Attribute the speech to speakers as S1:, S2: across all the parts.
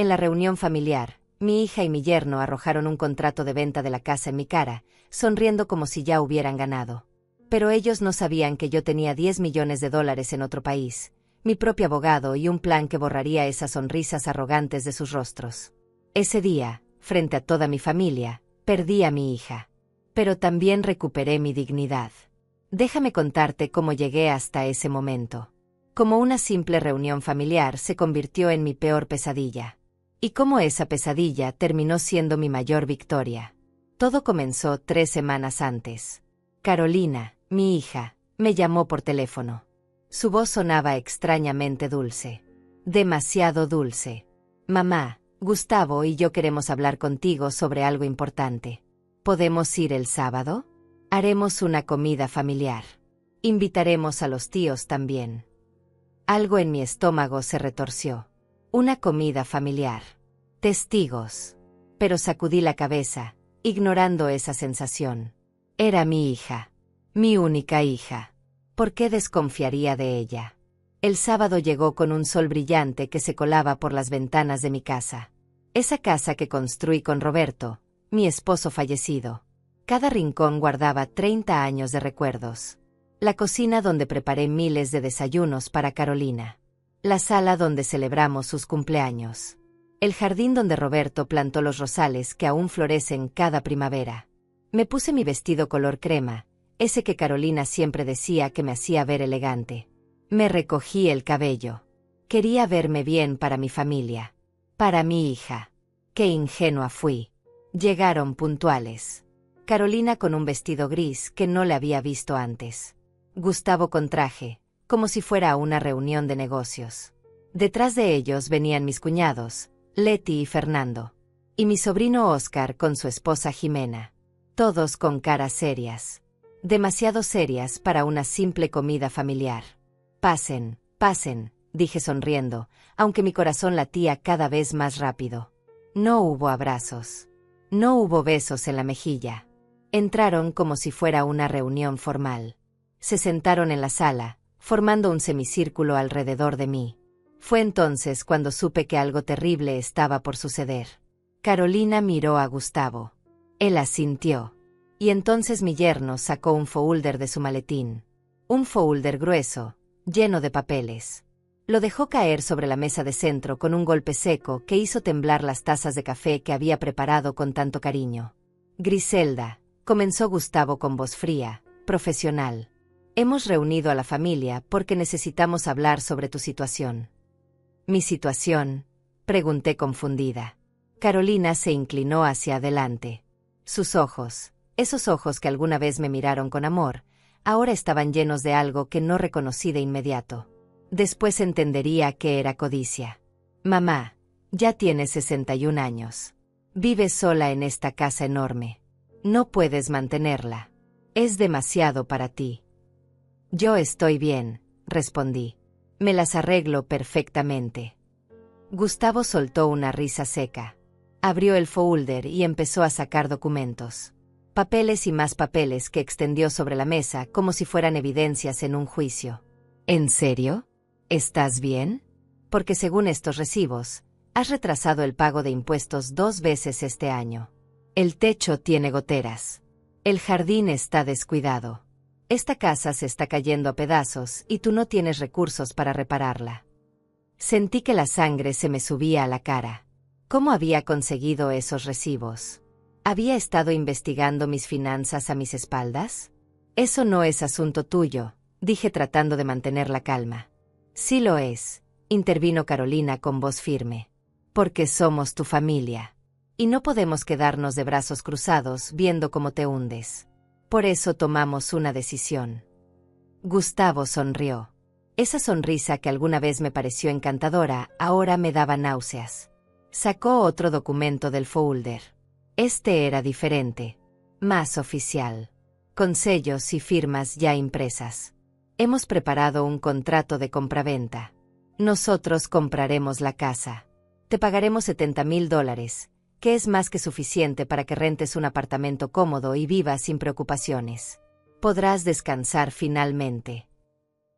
S1: En la reunión familiar, mi hija y mi yerno arrojaron un contrato de venta de la casa en mi cara, sonriendo como si ya hubieran ganado. Pero ellos no sabían que yo tenía $10 millones en otro país, mi propio abogado y un plan que borraría esas sonrisas arrogantes de sus rostros. Ese día, frente a toda mi familia, perdí a mi hija. Pero también recuperé mi dignidad. Déjame contarte cómo llegué hasta ese momento. Cómo una simple reunión familiar se convirtió en mi peor pesadilla. Y cómo esa pesadilla terminó siendo mi mayor victoria. Todo comenzó 3 semanas antes. Carolina, mi hija, me llamó por teléfono. Su voz sonaba extrañamente dulce. Demasiado dulce. Mamá, Gustavo y yo queremos hablar contigo sobre algo importante. ¿Podemos ir el sábado? Haremos una comida familiar. Invitaremos a los tíos también. Algo en mi estómago se retorció. Una comida familiar. Testigos. Pero sacudí la cabeza, ignorando esa sensación. Era mi hija. Mi única hija. ¿Por qué desconfiaría de ella? El sábado llegó con un sol brillante que se colaba por las ventanas de mi casa. Esa casa que construí con Roberto, mi esposo fallecido. Cada rincón guardaba 30 años de recuerdos. La cocina donde preparé miles de desayunos para Carolina. La sala donde celebramos sus cumpleaños. El jardín donde Roberto plantó los rosales que aún florecen cada primavera. Me puse mi vestido color crema, ese que Carolina siempre decía que me hacía ver elegante. Me recogí el cabello. Quería verme bien para mi familia. Para mi hija. Qué ingenua fui. Llegaron puntuales. Carolina con un vestido gris que no le había visto antes. Gustavo con traje, como si fuera a una reunión de negocios. Detrás de ellos venían mis cuñados, Leti y Fernando. Y mi sobrino Oscar con su esposa Jimena. Todos con caras serias. Demasiado serias para una simple comida familiar. Pasen, pasen, dije sonriendo, aunque mi corazón latía cada vez más rápido. No hubo abrazos. No hubo besos en la mejilla. Entraron como si fuera una reunión formal. Se sentaron en la sala, formando un semicírculo alrededor de mí. Fue entonces cuando supe que algo terrible estaba por suceder. Carolina miró a Gustavo. Él asintió. Y entonces mi yerno sacó un folder de su maletín. Un folder grueso, lleno de papeles. Lo dejó caer sobre la mesa de centro con un golpe seco que hizo temblar las tazas de café que había preparado con tanto cariño. Griselda, comenzó Gustavo con voz fría, profesional. Hemos reunido a la familia porque necesitamos hablar sobre tu situación. ¿Mi situación? Pregunté confundida. Carolina se inclinó hacia adelante. Sus ojos, esos ojos que alguna vez me miraron con amor, ahora estaban llenos de algo que no reconocí de inmediato. Después entendería que era codicia. Mamá, ya tienes 61 años. Vives sola en esta casa enorme. No puedes mantenerla. Es demasiado para ti. Yo estoy bien, respondí. Me las arreglo perfectamente. Gustavo soltó una risa seca. Abrió el folder y empezó a sacar documentos. Papeles y más papeles que extendió sobre la mesa como si fueran evidencias en un juicio. ¿En serio? ¿Estás bien? Porque según estos recibos, has retrasado el pago de impuestos 2 veces este año. El techo tiene goteras. El jardín está descuidado. Esta casa se está cayendo a pedazos y tú no tienes recursos para repararla. Sentí que la sangre se me subía a la cara. ¿Cómo había conseguido esos recibos? ¿Había estado investigando mis finanzas a mis espaldas? Eso no es asunto tuyo, dije tratando de mantener la calma. Sí lo es, intervino Carolina con voz firme. Porque somos tu familia. Y no podemos quedarnos de brazos cruzados viendo cómo te hundes. Por eso tomamos una decisión. Gustavo sonrió. Esa sonrisa que alguna vez me pareció encantadora, ahora me daba náuseas. Sacó otro documento del folder. Este era diferente. Más oficial. Con sellos y firmas ya impresas. Hemos preparado un contrato de compraventa. Nosotros compraremos la casa. Te pagaremos $70,000, que es más que suficiente para que rentes un apartamento cómodo y vivas sin preocupaciones. Podrás descansar finalmente.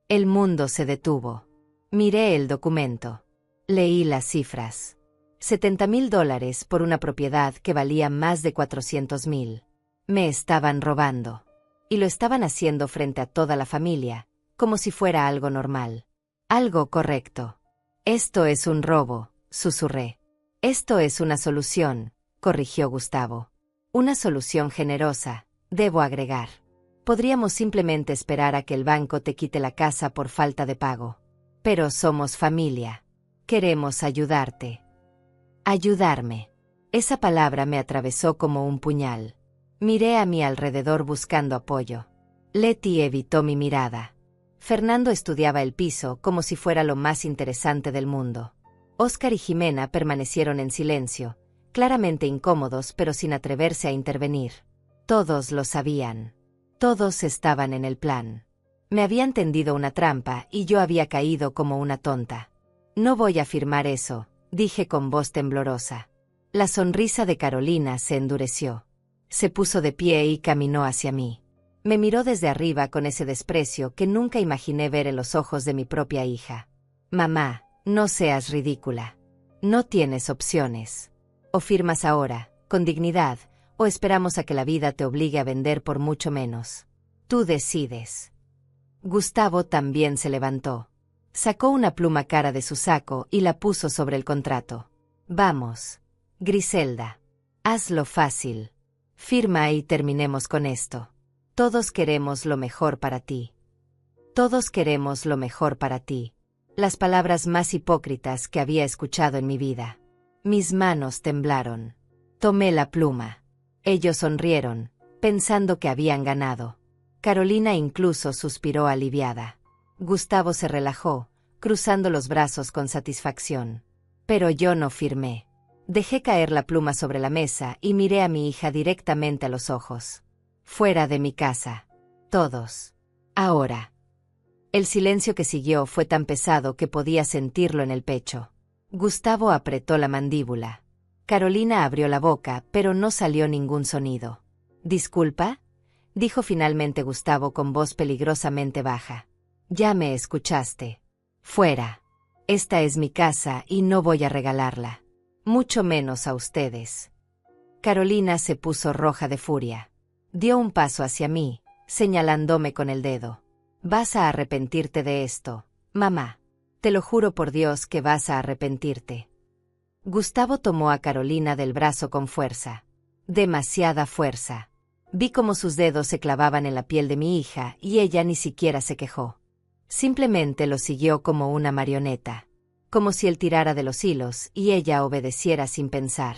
S1: El mundo se detuvo. Miré el documento. Leí las cifras. $70,000 por una propiedad que valía más de 400,000. Me estaban robando. Y lo estaban haciendo frente a toda la familia, como si fuera algo normal. Algo correcto. Esto es un robo, susurré. Esto es una solución, corrigió Gustavo. Una solución generosa, debo agregar. Podríamos simplemente esperar a que el banco te quite la casa por falta de pago. Pero somos familia. Queremos ayudarte. Ayudarme. Esa palabra me atravesó como un puñal. Miré a mi alrededor buscando apoyo. Leti evitó mi mirada. Fernando estudiaba el piso como si fuera lo más interesante del mundo. Óscar y Jimena permanecieron en silencio, claramente incómodos pero sin atreverse a intervenir. Todos lo sabían. Todos estaban en el plan. Me habían tendido una trampa y yo había caído como una tonta. No voy a firmar eso, dije con voz temblorosa. La sonrisa de Carolina se endureció. Se puso de pie y caminó hacia mí. Me miró desde arriba con ese desprecio que nunca imaginé ver en los ojos de mi propia hija. Mamá, no seas ridícula. No tienes opciones. O firmas ahora, con dignidad, o esperamos a que la vida te obligue a vender por mucho menos. Tú decides. Gustavo también se levantó. Sacó una pluma cara de su saco y la puso sobre el contrato. Vamos, Griselda. Hazlo fácil. Firma y terminemos con esto. Todos queremos lo mejor para ti. Todos queremos lo mejor para ti. Las palabras más hipócritas que había escuchado en mi vida. Mis manos temblaron. Tomé la pluma. Ellos sonrieron, pensando que habían ganado. Carolina incluso suspiró aliviada. Gustavo se relajó, cruzando los brazos con satisfacción. Pero yo no firmé. Dejé caer la pluma sobre la mesa y miré a mi hija directamente a los ojos. Fuera de mi casa. Todos. Ahora. El silencio que siguió fue tan pesado que podía sentirlo en el pecho. Gustavo apretó la mandíbula. Carolina abrió la boca, pero no salió ningún sonido. ¿Disculpa?, dijo finalmente Gustavo con voz peligrosamente baja. Ya me escuchaste. Fuera. Esta es mi casa y no voy a regalarla. Mucho menos a ustedes. Carolina se puso roja de furia. Dio un paso hacia mí, señalándome con el dedo. Vas a arrepentirte de esto, mamá. Te lo juro por Dios que vas a arrepentirte. Gustavo tomó a Carolina del brazo con fuerza. Demasiada fuerza. Vi cómo sus dedos se clavaban en la piel de mi hija y ella ni siquiera se quejó. Simplemente lo siguió como una marioneta. Como si él tirara de los hilos y ella obedeciera sin pensar.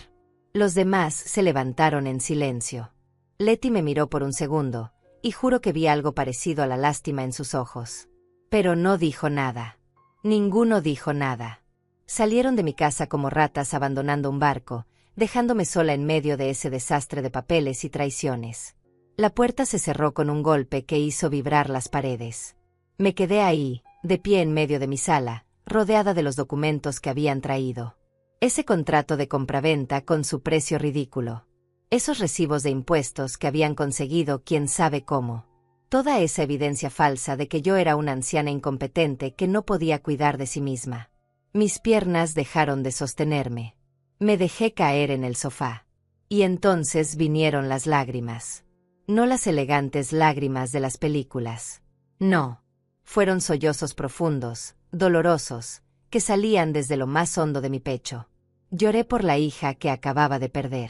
S1: Los demás se levantaron en silencio. Leti me miró por un segundo, y juro que vi algo parecido a la lástima en sus ojos. Pero no dijo nada. Ninguno dijo nada. Salieron de mi casa como ratas abandonando un barco, dejándome sola en medio de ese desastre de papeles y traiciones. La puerta se cerró con un golpe que hizo vibrar las paredes. Me quedé ahí, de pie en medio de mi sala, rodeada de los documentos que habían traído. Ese contrato de compraventa con su precio ridículo. Esos recibos de impuestos que habían conseguido quién sabe cómo. Toda esa evidencia falsa de que yo era una anciana incompetente que no podía cuidar de sí misma. Mis piernas dejaron de sostenerme. Me dejé caer en el sofá. Y entonces vinieron las lágrimas. No las elegantes lágrimas de las películas. No. Fueron sollozos profundos, dolorosos, que salían desde lo más hondo de mi pecho. Lloré por la hija que acababa de perder.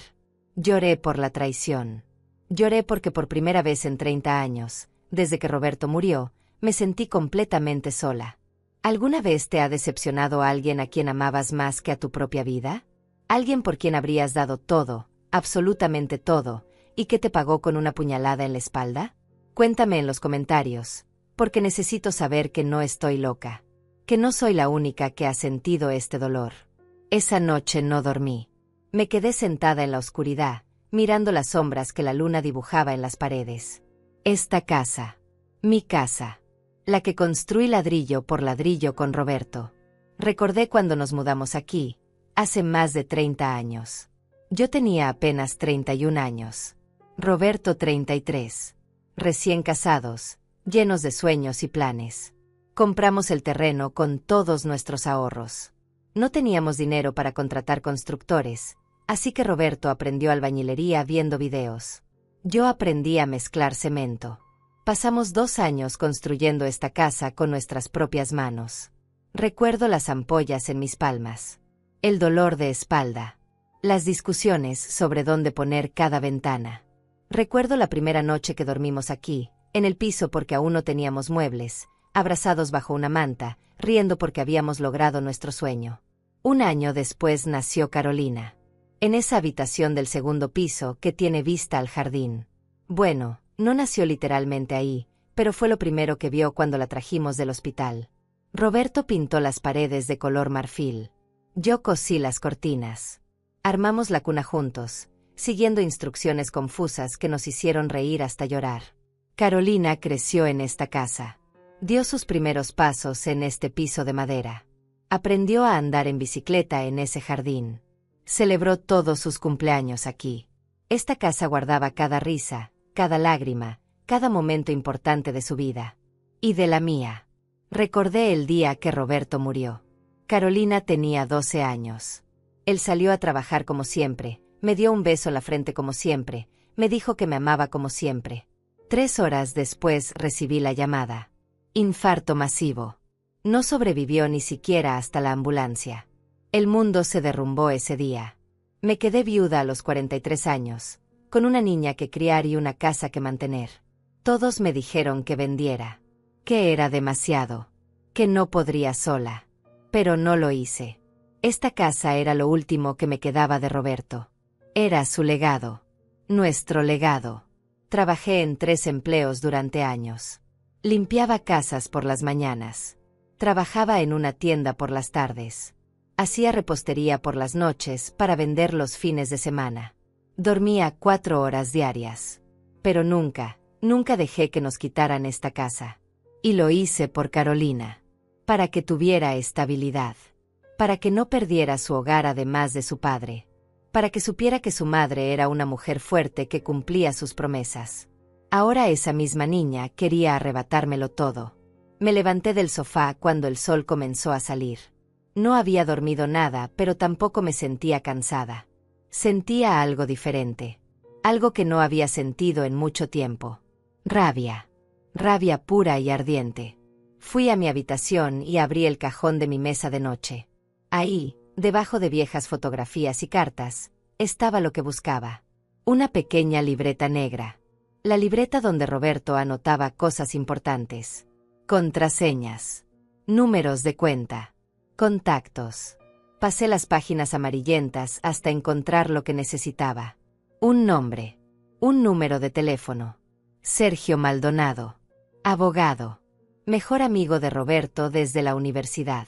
S1: Lloré por la traición. Lloré porque por primera vez en 30 años, desde que Roberto murió, me sentí completamente sola. ¿Alguna vez te ha decepcionado alguien a quien amabas más que a tu propia vida? Alguien por quien habrías dado todo, absolutamente todo, y que te pagó con una puñalada en la espalda? Cuéntame en los comentarios, porque necesito saber que no estoy loca, que no soy la única que ha sentido este dolor. Esa noche no dormí. Me quedé sentada en la oscuridad, mirando las sombras que la luna dibujaba en las paredes. Esta casa. Mi casa. La que construí ladrillo por ladrillo con Roberto. Recordé cuando nos mudamos aquí, hace más de 30 años. Yo tenía apenas 31 años. Roberto 33. Recién casados, llenos de sueños y planes. Compramos el terreno con todos nuestros ahorros. No teníamos dinero para contratar constructores, así que Roberto aprendió albañilería viendo videos. Yo aprendí a mezclar cemento. Pasamos 2 años construyendo esta casa con nuestras propias manos. Recuerdo las ampollas en mis palmas, el dolor de espalda, las discusiones sobre dónde poner cada ventana. Recuerdo la primera noche que dormimos aquí, en el piso porque aún no teníamos muebles, abrazados bajo una manta, riendo porque habíamos logrado nuestro sueño. 1 año después nació Carolina. En esa habitación del segundo piso que tiene vista al jardín. Bueno, no nació literalmente ahí, pero fue lo primero que vio cuando la trajimos del hospital. Roberto pintó las paredes de color marfil. Yo cosí las cortinas. Armamos la cuna juntos, siguiendo instrucciones confusas que nos hicieron reír hasta llorar. Carolina creció en esta casa. Dio sus primeros pasos en este piso de madera. Aprendió a andar en bicicleta en ese jardín. Celebró todos sus cumpleaños aquí. Esta casa guardaba cada risa, cada lágrima, cada momento importante de su vida. Y de la mía. Recordé el día que Roberto murió. Carolina tenía 12 años. Él salió a trabajar como siempre, me dio un beso en la frente como siempre, me dijo que me amaba como siempre. 3 horas después recibí la llamada. Infarto masivo. No sobrevivió ni siquiera hasta la ambulancia. El mundo se derrumbó ese día. Me quedé viuda a los 43 años, con una niña que criar y una casa que mantener. Todos me dijeron que vendiera, que era demasiado, que no podría sola. Pero no lo hice. Esta casa era lo último que me quedaba de Roberto. Era su legado. Nuestro legado. Trabajé en 3 empleos durante años. Limpiaba casas por las mañanas. Trabajaba en una tienda por las tardes. Hacía repostería por las noches para vender los fines de semana. Dormía 4 horas diarias. Pero nunca dejé que nos quitaran esta casa. Y lo hice por Carolina. Para que tuviera estabilidad. Para que no perdiera su hogar además de su padre. Para que supiera que su madre era una mujer fuerte que cumplía sus promesas. Ahora esa misma niña quería arrebatármelo todo. Me levanté del sofá cuando el sol comenzó a salir. No había dormido nada, pero tampoco me sentía cansada. Sentía algo diferente. Algo que no había sentido en mucho tiempo. Rabia. Rabia pura y ardiente. Fui a mi habitación y abrí el cajón de mi mesa de noche. Ahí, debajo de viejas fotografías y cartas, estaba lo que buscaba. Una pequeña libreta negra. La libreta donde Roberto anotaba cosas importantes. Contraseñas. Números de cuenta. Contactos. Pasé las páginas amarillentas hasta encontrar lo que necesitaba. Un nombre. Un número de teléfono. Sergio Maldonado. Abogado. Mejor amigo de Roberto desde la universidad.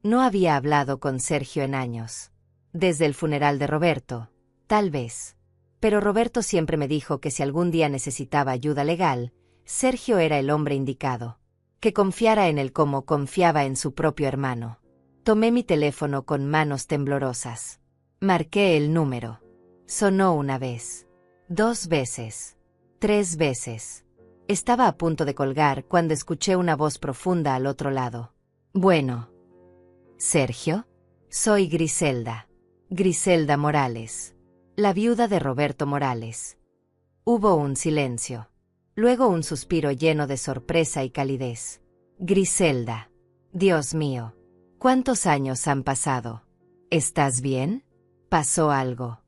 S1: No había hablado con Sergio en años. Desde el funeral de Roberto, tal vez. Pero Roberto siempre me dijo que si algún día necesitaba ayuda legal, Sergio era el hombre indicado. Que confiara en él como confiaba en su propio hermano. Tomé mi teléfono con manos temblorosas. Marqué el número. Sonó 1 vez. 2 veces. 3 veces. Estaba a punto de colgar cuando escuché una voz profunda al otro lado. Bueno. ¿Sergio? Soy Griselda. Griselda Morales. La viuda de Roberto Morales. Hubo un silencio. Luego un suspiro lleno de sorpresa y calidez. Griselda. Dios mío. ¿Cuántos años han pasado? ¿Estás bien? ¿Pasó algo?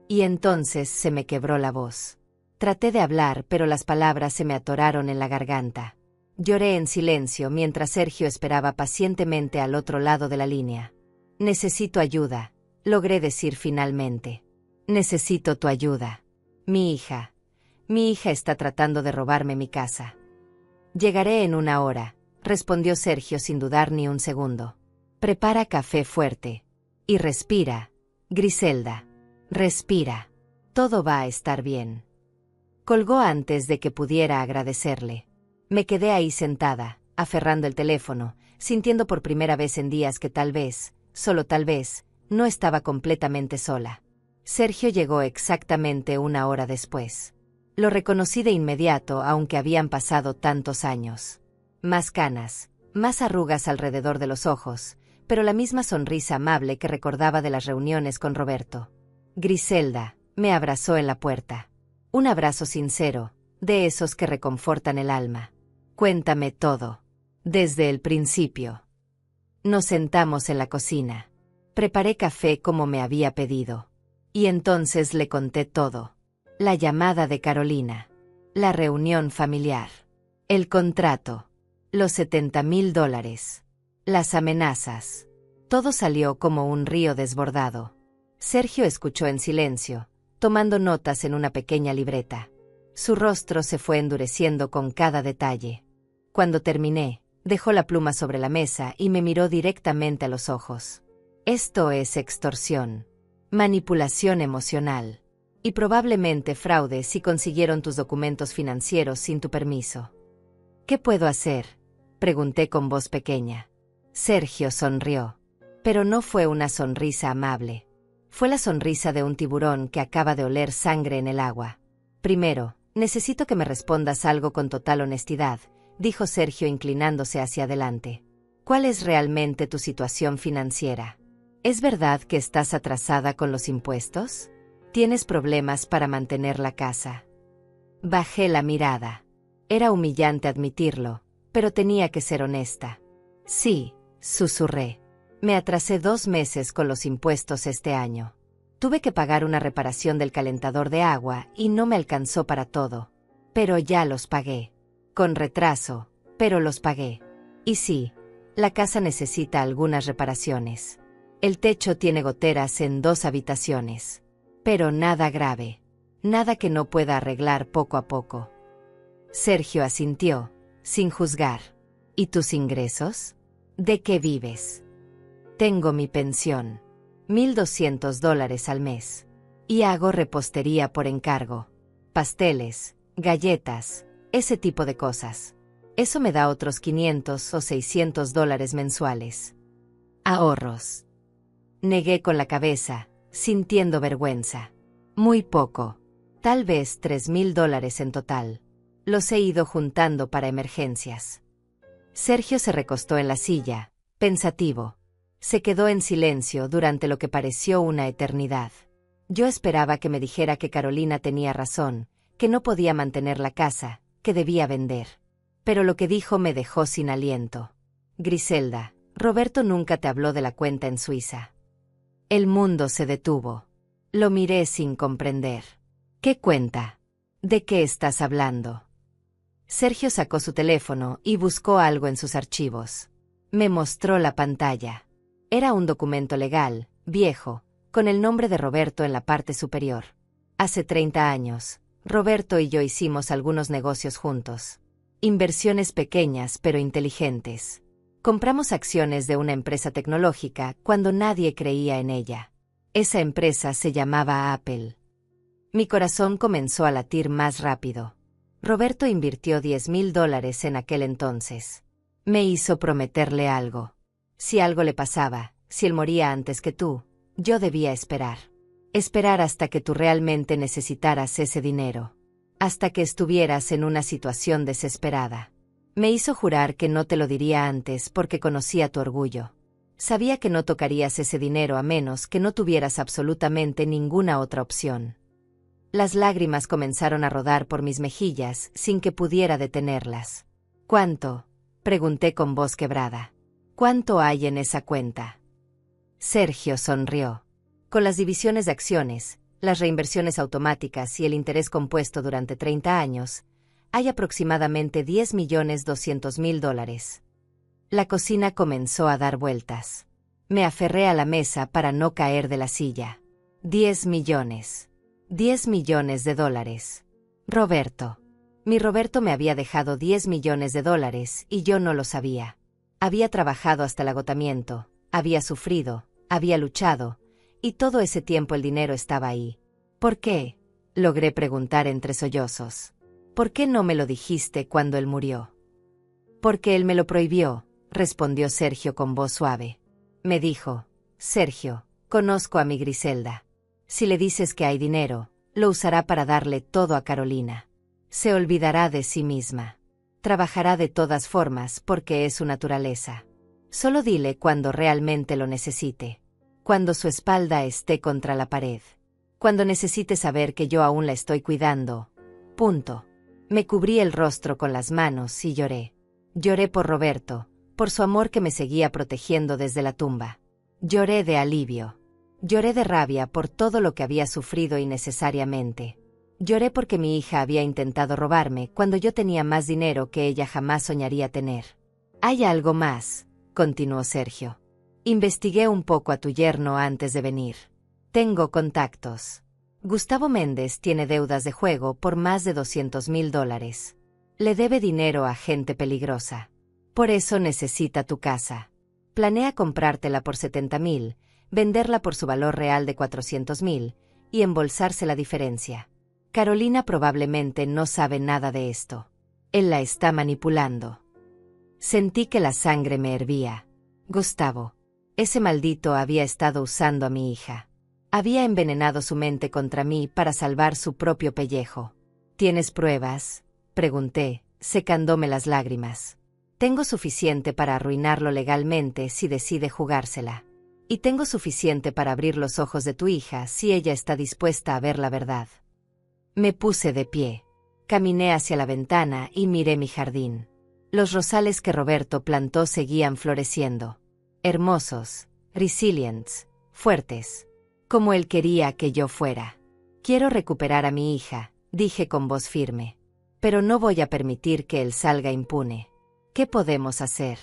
S1: Y entonces se me quebró la voz. Traté de hablar, pero las palabras se me atoraron en la garganta. Lloré en silencio mientras Sergio esperaba pacientemente al otro lado de la línea. Necesito ayuda, logré decir finalmente. Necesito tu ayuda. Mi hija está tratando de robarme mi casa. Llegaré en 1 hora, respondió Sergio sin dudar ni un segundo. Prepara café fuerte. Y respira, Griselda. Respira. Todo va a estar bien. Colgó antes de que pudiera agradecerle. Me quedé ahí sentada, aferrando el teléfono, sintiendo por primera vez en días que tal vez, solo tal vez, no estaba completamente sola. Sergio llegó exactamente 1 hora después. Lo reconocí de inmediato aunque habían pasado tantos años. Más canas, más arrugas alrededor de los ojos, pero la misma sonrisa amable que recordaba de las reuniones con Roberto. Griselda me abrazó en la puerta. Un abrazo sincero, de esos que reconfortan el alma. Cuéntame todo. Desde el principio. Nos sentamos en la cocina. Preparé café como me había pedido. Y entonces le conté todo. La llamada de Carolina. La reunión familiar. El contrato. Los $70,000. Las amenazas. Todo salió como un río desbordado. Sergio escuchó en silencio, tomando notas en una pequeña libreta. Su rostro se fue endureciendo con cada detalle. Cuando terminé, dejó la pluma sobre la mesa y me miró directamente a los ojos. Esto es extorsión, manipulación emocional, y probablemente fraude si consiguieron tus documentos financieros sin tu permiso. ¿Qué puedo hacer?, pregunté con voz pequeña. Sergio sonrió, pero no fue una sonrisa amable. Fue la sonrisa de un tiburón que acaba de oler sangre en el agua. Primero, necesito que me respondas algo con total honestidad, dijo Sergio inclinándose hacia adelante. ¿Cuál es realmente tu situación financiera? ¿Es verdad que estás atrasada con los impuestos? ¿Tienes problemas para mantener la casa? Bajé la mirada. Era humillante admitirlo, pero tenía que ser honesta. Sí, susurré. Me atrasé 2 meses con los impuestos este año. Tuve que pagar una reparación del calentador de agua y no me alcanzó para todo. Pero ya los pagué. Con retraso, pero los pagué. Y sí, la casa necesita algunas reparaciones. El techo tiene goteras en 2 habitaciones. Pero nada grave. Nada que no pueda arreglar poco a poco. Sergio asintió, sin juzgar. ¿Y tus ingresos? ¿De qué vives? Tengo mi pensión. $1,200 al mes. Y hago repostería por encargo. Pasteles, galletas, ese tipo de cosas. Eso me da otros $500 o $600 mensuales. Ahorros. Negué con la cabeza, sintiendo vergüenza. Muy poco. Tal vez $3,000 en total. Los he ido juntando para emergencias. Sergio se recostó en la silla, pensativo. Se quedó en silencio durante lo que pareció una eternidad. Yo esperaba que me dijera que Carolina tenía razón, que no podía mantener la casa, que debía vender. Pero lo que dijo me dejó sin aliento. Griselda, Roberto nunca te habló de la cuenta en Suiza. El mundo se detuvo. Lo miré sin comprender. ¿Qué cuenta? ¿De qué estás hablando? Sergio sacó su teléfono y buscó algo en sus archivos. Me mostró la pantalla. Era un documento legal, viejo, con el nombre de Roberto en la parte superior. Hace 30 años, Roberto y yo hicimos algunos negocios juntos. Inversiones pequeñas pero inteligentes. Compramos acciones de una empresa tecnológica cuando nadie creía en ella. Esa empresa se llamaba Apple. Mi corazón comenzó a latir más rápido. Roberto invirtió $10,000 en aquel entonces. Me hizo prometerle algo. Si algo le pasaba, si él moría antes que tú, yo debía esperar. Esperar hasta que tú realmente necesitaras ese dinero. Hasta que estuvieras en una situación desesperada. Me hizo jurar que no te lo diría antes porque conocía tu orgullo. Sabía que no tocarías ese dinero a menos que no tuvieras absolutamente ninguna otra opción. Las lágrimas comenzaron a rodar por mis mejillas sin que pudiera detenerlas. ¿Cuánto?, pregunté con voz quebrada. ¿Cuánto hay en esa cuenta? Sergio sonrió. Con las divisiones de acciones, las reinversiones automáticas y el interés compuesto durante 30 años, hay aproximadamente $10,200,000. La cocina comenzó a dar vueltas. Me aferré a la mesa para no caer de la silla. 10 millones. $10 millones. Roberto. Mi Roberto me había dejado $10 millones y yo no lo sabía. Había trabajado hasta el agotamiento, había sufrido, había luchado, y todo ese tiempo el dinero estaba ahí. ¿Por qué?, logré preguntar entre sollozos. ¿Por qué no me lo dijiste cuando él murió? Porque él me lo prohibió, respondió Sergio con voz suave. Me dijo, Sergio, conozco a mi Griselda. Si le dices que hay dinero, lo usará para darle todo a Carolina. Se olvidará de sí misma. Trabajará de todas formas porque es su naturaleza. Solo dile cuando realmente lo necesite. Cuando su espalda esté contra la pared. Cuando necesite saber que yo aún la estoy cuidando. Punto. Me cubrí el rostro con las manos y lloré. Lloré por Roberto, por su amor que me seguía protegiendo desde la tumba. Lloré de alivio. Lloré de rabia por todo lo que había sufrido innecesariamente. Lloré porque mi hija había intentado robarme cuando yo tenía más dinero que ella jamás soñaría tener. Hay algo más, continuó Sergio. Investigué un poco a tu yerno antes de venir. Tengo contactos. Gustavo Méndez tiene deudas de juego por más de $200,000. Le debe dinero a gente peligrosa. Por eso necesita tu casa. Planea comprártela por $70,000, venderla por su valor real de $400,000 y embolsarse la diferencia. Carolina probablemente no sabe nada de esto. Él la está manipulando. Sentí que la sangre me hervía. Gustavo. Ese maldito había estado usando a mi hija. Había envenenado su mente contra mí para salvar su propio pellejo. ¿Tienes pruebas?, pregunté, secándome las lágrimas. Tengo suficiente para arruinarlo legalmente si decide jugársela. Y tengo suficiente para abrir los ojos de tu hija si ella está dispuesta a ver la verdad. Me puse de pie. Caminé hacia la ventana y miré mi jardín. Los rosales que Roberto plantó seguían floreciendo. Hermosos, resilientes, fuertes. Como él quería que yo fuera. Quiero recuperar a mi hija, dije con voz firme. Pero no voy a permitir que él salga impune. ¿Qué podemos hacer?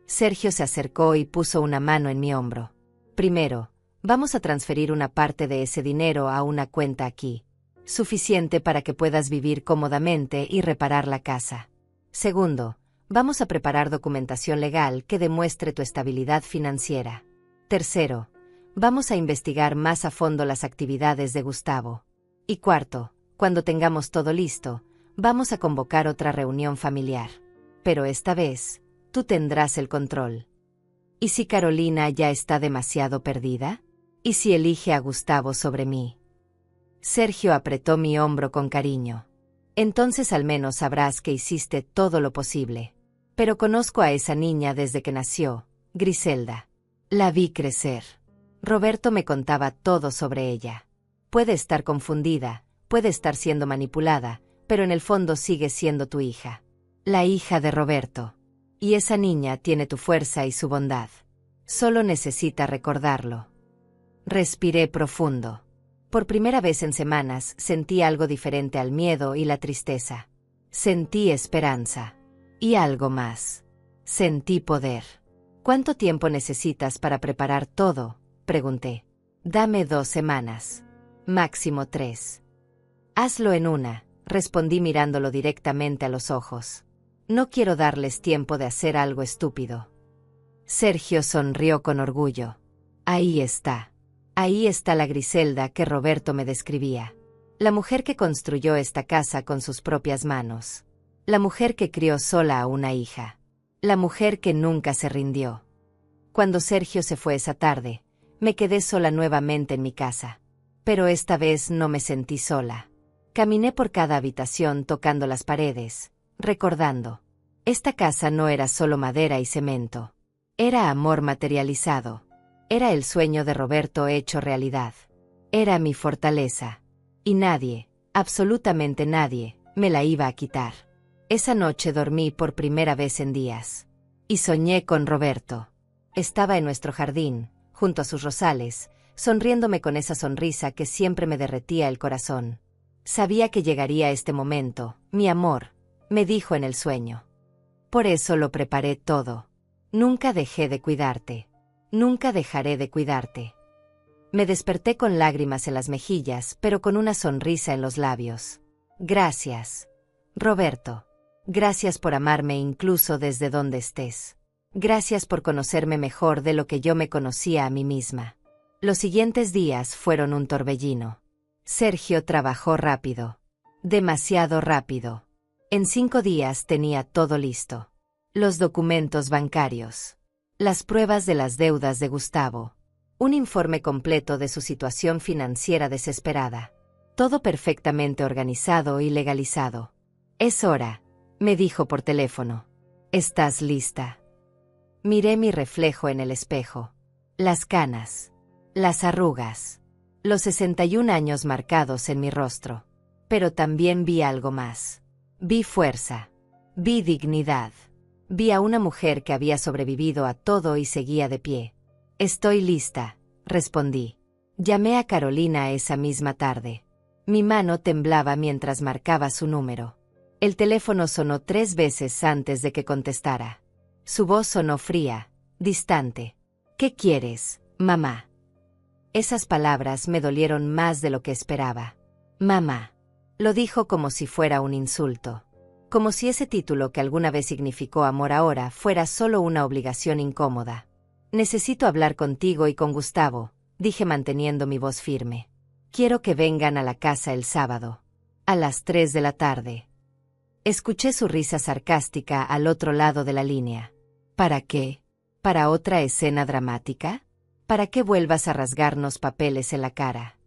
S1: Sergio se acercó y puso una mano en mi hombro. Primero, vamos a transferir una parte de ese dinero a una cuenta aquí. Suficiente para que puedas vivir cómodamente y reparar la casa. Segundo, vamos a preparar documentación legal que demuestre tu estabilidad financiera. Tercero, vamos a investigar más a fondo las actividades de Gustavo. Y cuarto, cuando tengamos todo listo, vamos a convocar otra reunión familiar. Pero esta vez, tú tendrás el control. ¿Y si Carolina ya está demasiado perdida? ¿Y si elige a Gustavo sobre mí? Sergio apretó mi hombro con cariño. Entonces al menos sabrás que hiciste todo lo posible. Pero conozco a esa niña desde que nació, Griselda. La vi crecer. Roberto me contaba todo sobre ella. Puede estar confundida, puede estar siendo manipulada, pero en el fondo sigue siendo tu hija. La hija de Roberto. Y esa niña tiene tu fuerza y su bondad. Solo necesita recordarlo. Respiré profundo. Por primera vez en semanas sentí algo diferente al miedo y la tristeza. Sentí esperanza. Y algo más. Sentí poder. ¿Cuánto tiempo necesitas para preparar todo?, pregunté. Dame 2 semanas. Máximo 3. Hazlo en una, respondí mirándolo directamente a los ojos. No quiero darles tiempo de hacer algo estúpido. Sergio sonrió con orgullo. Ahí está. Ahí está la Griselda que Roberto me describía. La mujer que construyó esta casa con sus propias manos. La mujer que crió sola a una hija. La mujer que nunca se rindió. Cuando Sergio se fue esa tarde, me quedé sola nuevamente en mi casa. Pero esta vez no me sentí sola. Caminé por cada habitación tocando las paredes, recordando. Esta casa no era solo madera y cemento. Era amor materializado. Era el sueño de Roberto hecho realidad. Era mi fortaleza. Y nadie, absolutamente nadie, me la iba a quitar. Esa noche dormí por primera vez en días. Y soñé con Roberto. Estaba en nuestro jardín, junto a sus rosales, sonriéndome con esa sonrisa que siempre me derretía el corazón. Sabía que llegaría este momento, mi amor, me dijo en el sueño. Por eso lo preparé todo. Nunca dejé de cuidarte. Nunca dejaré de cuidarte. Me desperté con lágrimas en las mejillas, pero con una sonrisa en los labios. Gracias, Roberto. Gracias por amarme incluso desde donde estés. Gracias por conocerme mejor de lo que yo me conocía a mí misma. Los siguientes días fueron un torbellino. Sergio trabajó rápido. Demasiado rápido. En 5 días tenía todo listo. Los documentos bancarios. Las pruebas de las deudas de Gustavo. Un informe completo de su situación financiera desesperada. Todo perfectamente organizado y legalizado. Es hora, me dijo por teléfono. ¿Estás lista? Miré mi reflejo en el espejo. Las canas. Las arrugas. Los 61 años marcados en mi rostro. Pero también vi algo más. Vi fuerza. Vi dignidad. Vi a una mujer que había sobrevivido a todo y seguía de pie. Estoy lista, respondí. Llamé a Carolina esa misma tarde. Mi mano temblaba mientras marcaba su número. El teléfono sonó 3 veces antes de que contestara. Su voz sonó fría, distante. ¿Qué quieres, mamá? Esas palabras me dolieron más de lo que esperaba. Mamá. Lo dijo como si fuera un insulto. Como si ese título que alguna vez significó amor ahora fuera solo una obligación incómoda. Necesito hablar contigo y con Gustavo, dije manteniendo mi voz firme. Quiero que vengan a la casa el sábado. A las 3 de la tarde. Escuché su risa sarcástica al otro lado de la línea. ¿Para qué? ¿Para otra escena dramática? ¿Para qué vuelvas a rasgarnos papeles en la cara?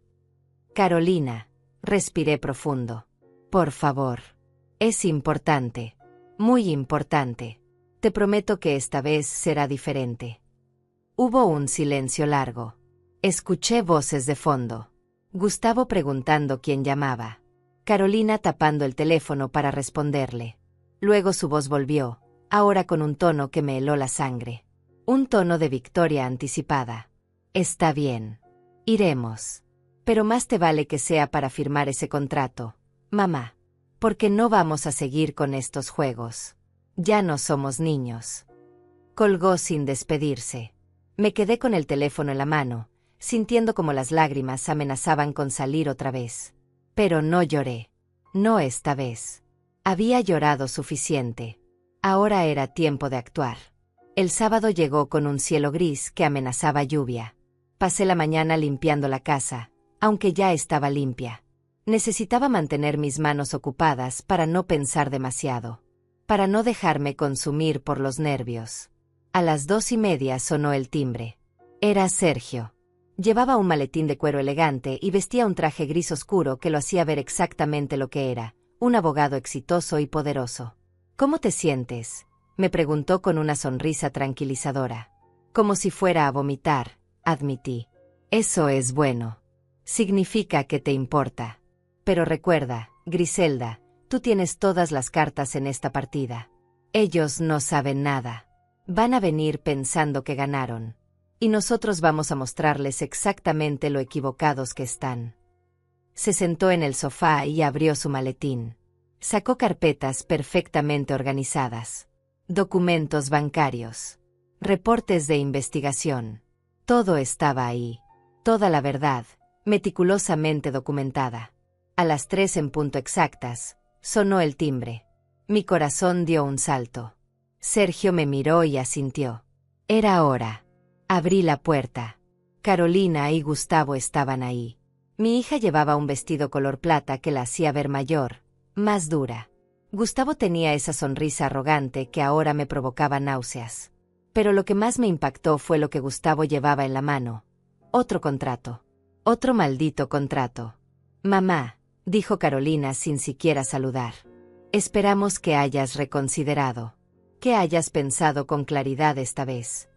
S1: Carolina, respiré profundo. Por favor. Es importante. Muy importante. Te prometo que esta vez será diferente. Hubo un silencio largo. Escuché voces de fondo. Gustavo preguntando quién llamaba. Carolina tapando el teléfono para responderle. Luego su voz volvió, ahora con un tono que me heló la sangre. Un tono de victoria anticipada. Está bien. Iremos. Pero más te vale que sea para firmar ese contrato, mamá. Porque no vamos a seguir con estos juegos. Ya no somos niños. Colgó sin despedirse. Me quedé con el teléfono en la mano, sintiendo como las lágrimas amenazaban con salir otra vez. Pero no lloré. No esta vez. Había llorado suficiente. Ahora era tiempo de actuar. El sábado llegó con un cielo gris que amenazaba lluvia. Pasé la mañana limpiando la casa, aunque ya estaba limpia. Necesitaba mantener mis manos ocupadas para no pensar demasiado. Para no dejarme consumir por los nervios. A las 2:30 sonó el timbre. Era Sergio. Llevaba un maletín de cuero elegante y vestía un traje gris oscuro que lo hacía ver exactamente lo que era, un abogado exitoso y poderoso. ¿Cómo te sientes?, me preguntó con una sonrisa tranquilizadora. Como si fuera a vomitar, admití. Eso es bueno. Significa que te importa. Pero recuerda, Griselda, tú tienes todas las cartas en esta partida. Ellos no saben nada. Van a venir pensando que ganaron. Y nosotros vamos a mostrarles exactamente lo equivocados que están. Se sentó en el sofá y abrió su maletín. Sacó carpetas perfectamente organizadas. Documentos bancarios. Reportes de investigación. Todo estaba ahí. Toda la verdad, meticulosamente documentada. A las 3 en punto exactas, sonó el timbre. Mi corazón dio un salto. Sergio me miró y asintió. Era hora. Abrí la puerta. Carolina y Gustavo estaban ahí. Mi hija llevaba un vestido color plata que la hacía ver mayor, más dura. Gustavo tenía esa sonrisa arrogante que ahora me provocaba náuseas. Pero lo que más me impactó fue lo que Gustavo llevaba en la mano. Otro contrato. Otro maldito contrato. Mamá, dijo Carolina sin siquiera saludar. Esperamos que hayas reconsiderado. Que hayas pensado con claridad esta vez.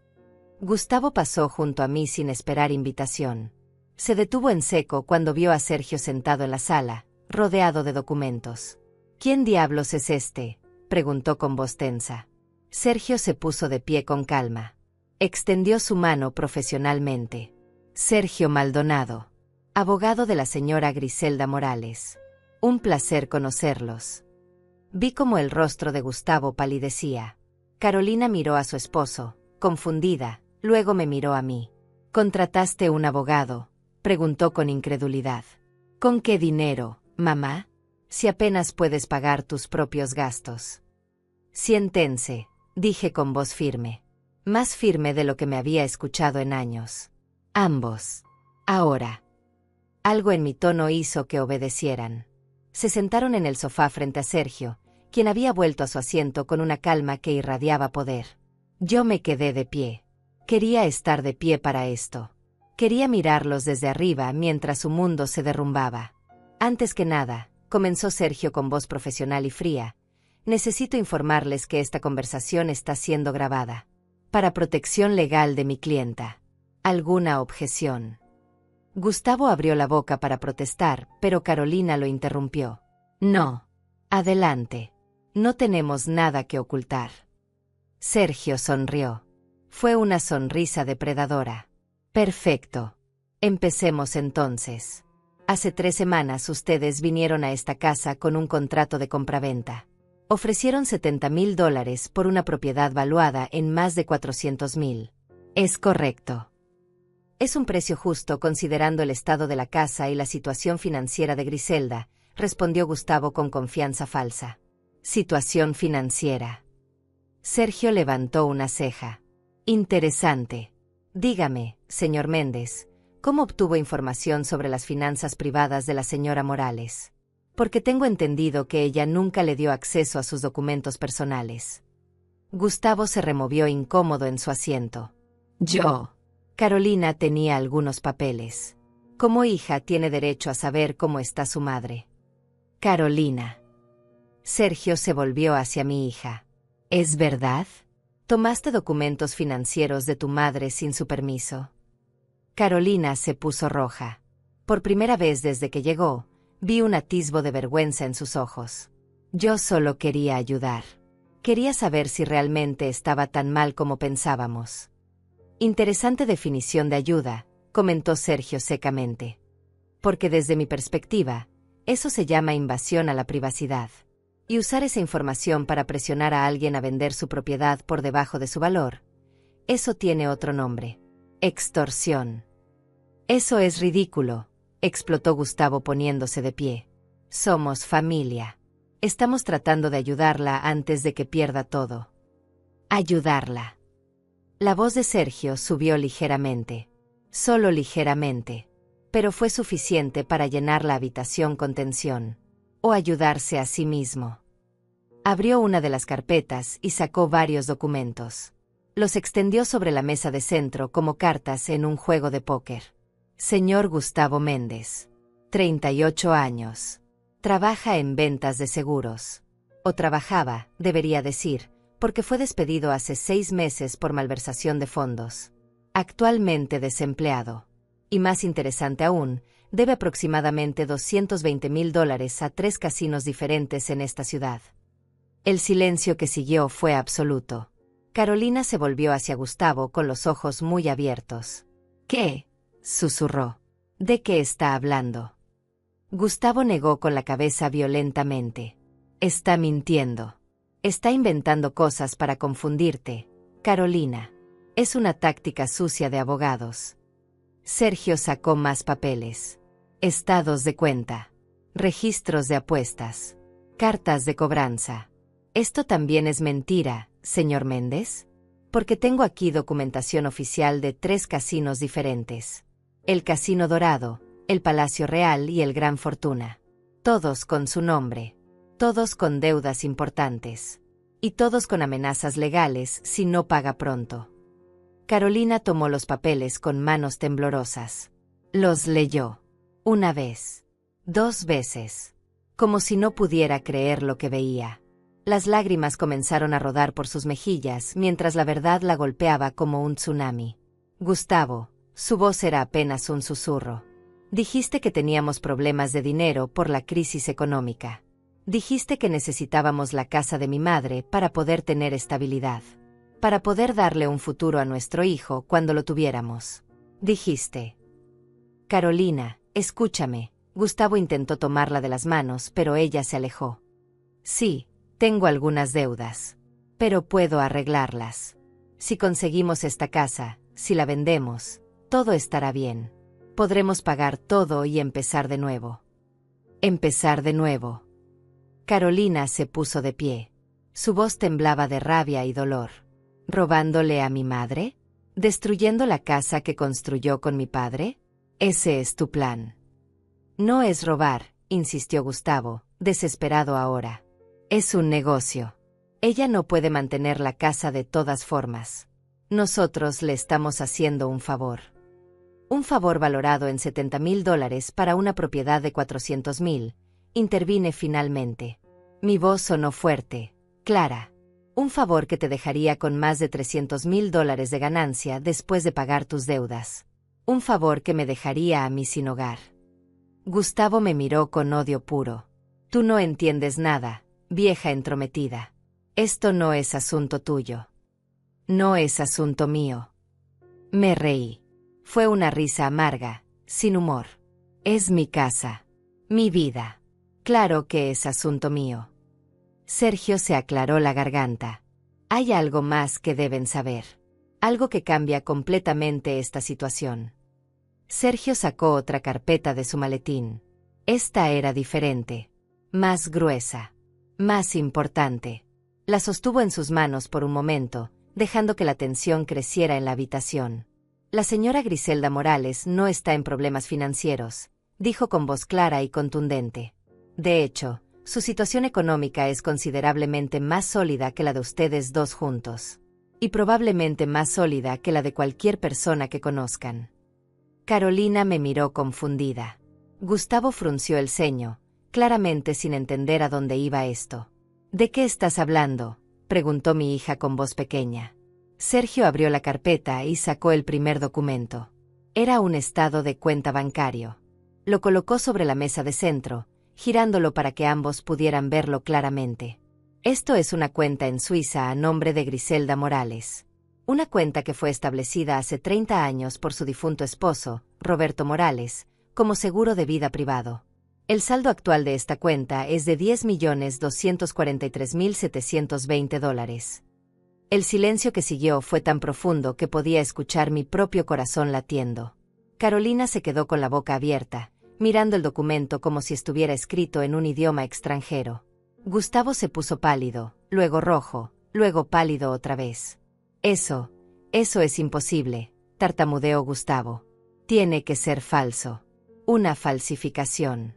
S1: Gustavo pasó junto a mí sin esperar invitación. Se detuvo en seco cuando vio a Sergio sentado en la sala, rodeado de documentos. ¿Quién diablos es este?, preguntó con voz tensa. Sergio se puso de pie con calma. Extendió su mano profesionalmente. Sergio Maldonado, abogado de la señora Griselda Morales. Un placer conocerlos. Vi cómo el rostro de Gustavo palidecía. Carolina miró a su esposo, confundida, luego me miró a mí. ¿Contrataste un abogado?, preguntó con incredulidad. ¿Con qué dinero, mamá? Si apenas puedes pagar tus propios gastos. Siéntense, dije con voz firme. Más firme de lo que me había escuchado en años. Ambos. Ahora. Algo en mi tono hizo que obedecieran. Se sentaron en el sofá frente a Sergio, quien había vuelto a su asiento con una calma que irradiaba poder. Yo me quedé de pie. Quería estar de pie para esto. Quería mirarlos desde arriba mientras su mundo se derrumbaba. Antes que nada, comenzó Sergio con voz profesional y fría, necesito informarles que esta conversación está siendo grabada. Para protección legal de mi clienta. ¿Alguna objeción? Gustavo abrió la boca para protestar, pero Carolina lo interrumpió. No. Adelante. No tenemos nada que ocultar. Sergio sonrió. Fue una sonrisa depredadora. Perfecto. Empecemos entonces. Hace 3 semanas ustedes vinieron a esta casa con un contrato de compraventa. Ofrecieron $70,000 por una propiedad valuada en más de $400,000. Es correcto. Es un precio justo considerando el estado de la casa y la situación financiera de Griselda, respondió Gustavo con confianza falsa. Situación financiera. Sergio levantó una ceja. Interesante. Dígame, señor Méndez, ¿cómo obtuvo información sobre las finanzas privadas de la señora Morales? Porque tengo entendido que ella nunca le dio acceso a sus documentos personales. Gustavo se removió incómodo en su asiento. Yo. Carolina tenía algunos papeles. Como hija tiene derecho a saber cómo está su madre. Carolina. Sergio se volvió hacia mi hija. ¿Es verdad? ¿Tomaste documentos financieros de tu madre sin su permiso? Carolina se puso roja. Por primera vez desde que llegó, vi un atisbo de vergüenza en sus ojos. Yo solo quería ayudar. Quería saber si realmente estaba tan mal como pensábamos. Interesante definición de ayuda, comentó Sergio secamente. Porque desde mi perspectiva, eso se llama invasión a la privacidad. Y usar esa información para presionar a alguien a vender su propiedad por debajo de su valor, eso tiene otro nombre. Extorsión. Eso es ridículo, explotó Gustavo poniéndose de pie. Somos familia. Estamos tratando de ayudarla antes de que pierda todo. Ayudarla. La voz de Sergio subió ligeramente. Solo ligeramente. Pero fue suficiente para llenar la habitación con tensión. O ayudarse a sí mismo. Abrió una de las carpetas y sacó varios documentos. Los extendió sobre la mesa de centro como cartas en un juego de póker. Señor Gustavo Méndez. 38 años. Trabaja en ventas de seguros. O trabajaba, debería decir, porque fue despedido hace 6 meses por malversación de fondos. Actualmente desempleado. Y más interesante aún, debe aproximadamente $220,000 a 3 casinos diferentes en esta ciudad. El silencio que siguió fue absoluto. Carolina se volvió hacia Gustavo con los ojos muy abiertos. ¿Qué? Susurró. ¿De qué está hablando? Gustavo negó con la cabeza violentamente. Está mintiendo. Está inventando cosas para confundirte, Carolina. Es una táctica sucia de abogados. Sergio sacó más papeles. Estados de cuenta. Registros de apuestas. Cartas de cobranza. ¿Esto también es mentira, señor Méndez? Porque tengo aquí documentación oficial de 3 casinos diferentes. El Casino Dorado, el Palacio Real y el Gran Fortuna. Todos con su nombre. Todos con deudas importantes. Y todos con amenazas legales si no paga pronto. Carolina tomó los papeles con manos temblorosas. Los leyó. 1 vez. 2 veces. Como si no pudiera creer lo que veía. Las lágrimas comenzaron a rodar por sus mejillas mientras la verdad la golpeaba como un tsunami. Gustavo, su voz era apenas un susurro. Dijiste que teníamos problemas de dinero por la crisis económica. Dijiste que necesitábamos la casa de mi madre para poder tener estabilidad. Para poder darle un futuro a nuestro hijo cuando lo tuviéramos. Dijiste. Carolina, escúchame. Gustavo intentó tomarla de las manos, pero ella se alejó. Sí. Tengo algunas deudas. Pero puedo arreglarlas. Si conseguimos esta casa, si la vendemos, todo estará bien. Podremos pagar todo y empezar de nuevo. Empezar de nuevo. Carolina se puso de pie. Su voz temblaba de rabia y dolor. ¿Robándole a mi madre? ¿Destruyendo la casa que construyó con mi padre? Ese es tu plan. No es robar, insistió Gustavo, desesperado ahora. Es un negocio. Ella no puede mantener la casa de todas formas. Nosotros le estamos haciendo un favor. Un favor valorado en $70,000 para una propiedad de $400,000. Intervine finalmente. Mi voz sonó fuerte, clara. Un favor que te dejaría con más de $300,000 de ganancia después de pagar tus deudas. Un favor que me dejaría a mí sin hogar. Gustavo me miró con odio puro. Tú no entiendes nada, vieja entrometida. Esto no es asunto tuyo. No es asunto mío. Me reí. Fue una risa amarga, sin humor. Es mi casa. Mi vida. Claro que es asunto mío. Sergio se aclaró la garganta. Hay algo más que deben saber. Algo que cambia completamente esta situación. Sergio sacó otra carpeta de su maletín. Esta era diferente. Más gruesa. Más importante. La sostuvo en sus manos por un momento, dejando que la tensión creciera en la habitación. La señora Griselda Morales no está en problemas financieros, dijo con voz clara y contundente. De hecho, su situación económica es considerablemente más sólida que la de ustedes dos juntos. Y probablemente más sólida que la de cualquier persona que conozcan. Carolina me miró confundida. Gustavo frunció el ceño, claramente sin entender a dónde iba esto. ¿De qué estás hablando?, preguntó mi hija con voz pequeña. Sergio abrió la carpeta y sacó el primer documento. Era un estado de cuenta bancario. Lo colocó sobre la mesa de centro, girándolo para que ambos pudieran verlo claramente. Esto es una cuenta en Suiza a nombre de Griselda Morales. Una cuenta que fue establecida hace 30 años por su difunto esposo, Roberto Morales, como seguro de vida privado. El saldo actual de esta cuenta es de $10,243,720. El silencio que siguió fue tan profundo que podía escuchar mi propio corazón latiendo. Carolina se quedó con la boca abierta, mirando el documento como si estuviera escrito en un idioma extranjero. Gustavo se puso pálido, luego rojo, luego pálido otra vez. Eso es imposible, tartamudeó Gustavo. Tiene que ser falso. Una falsificación.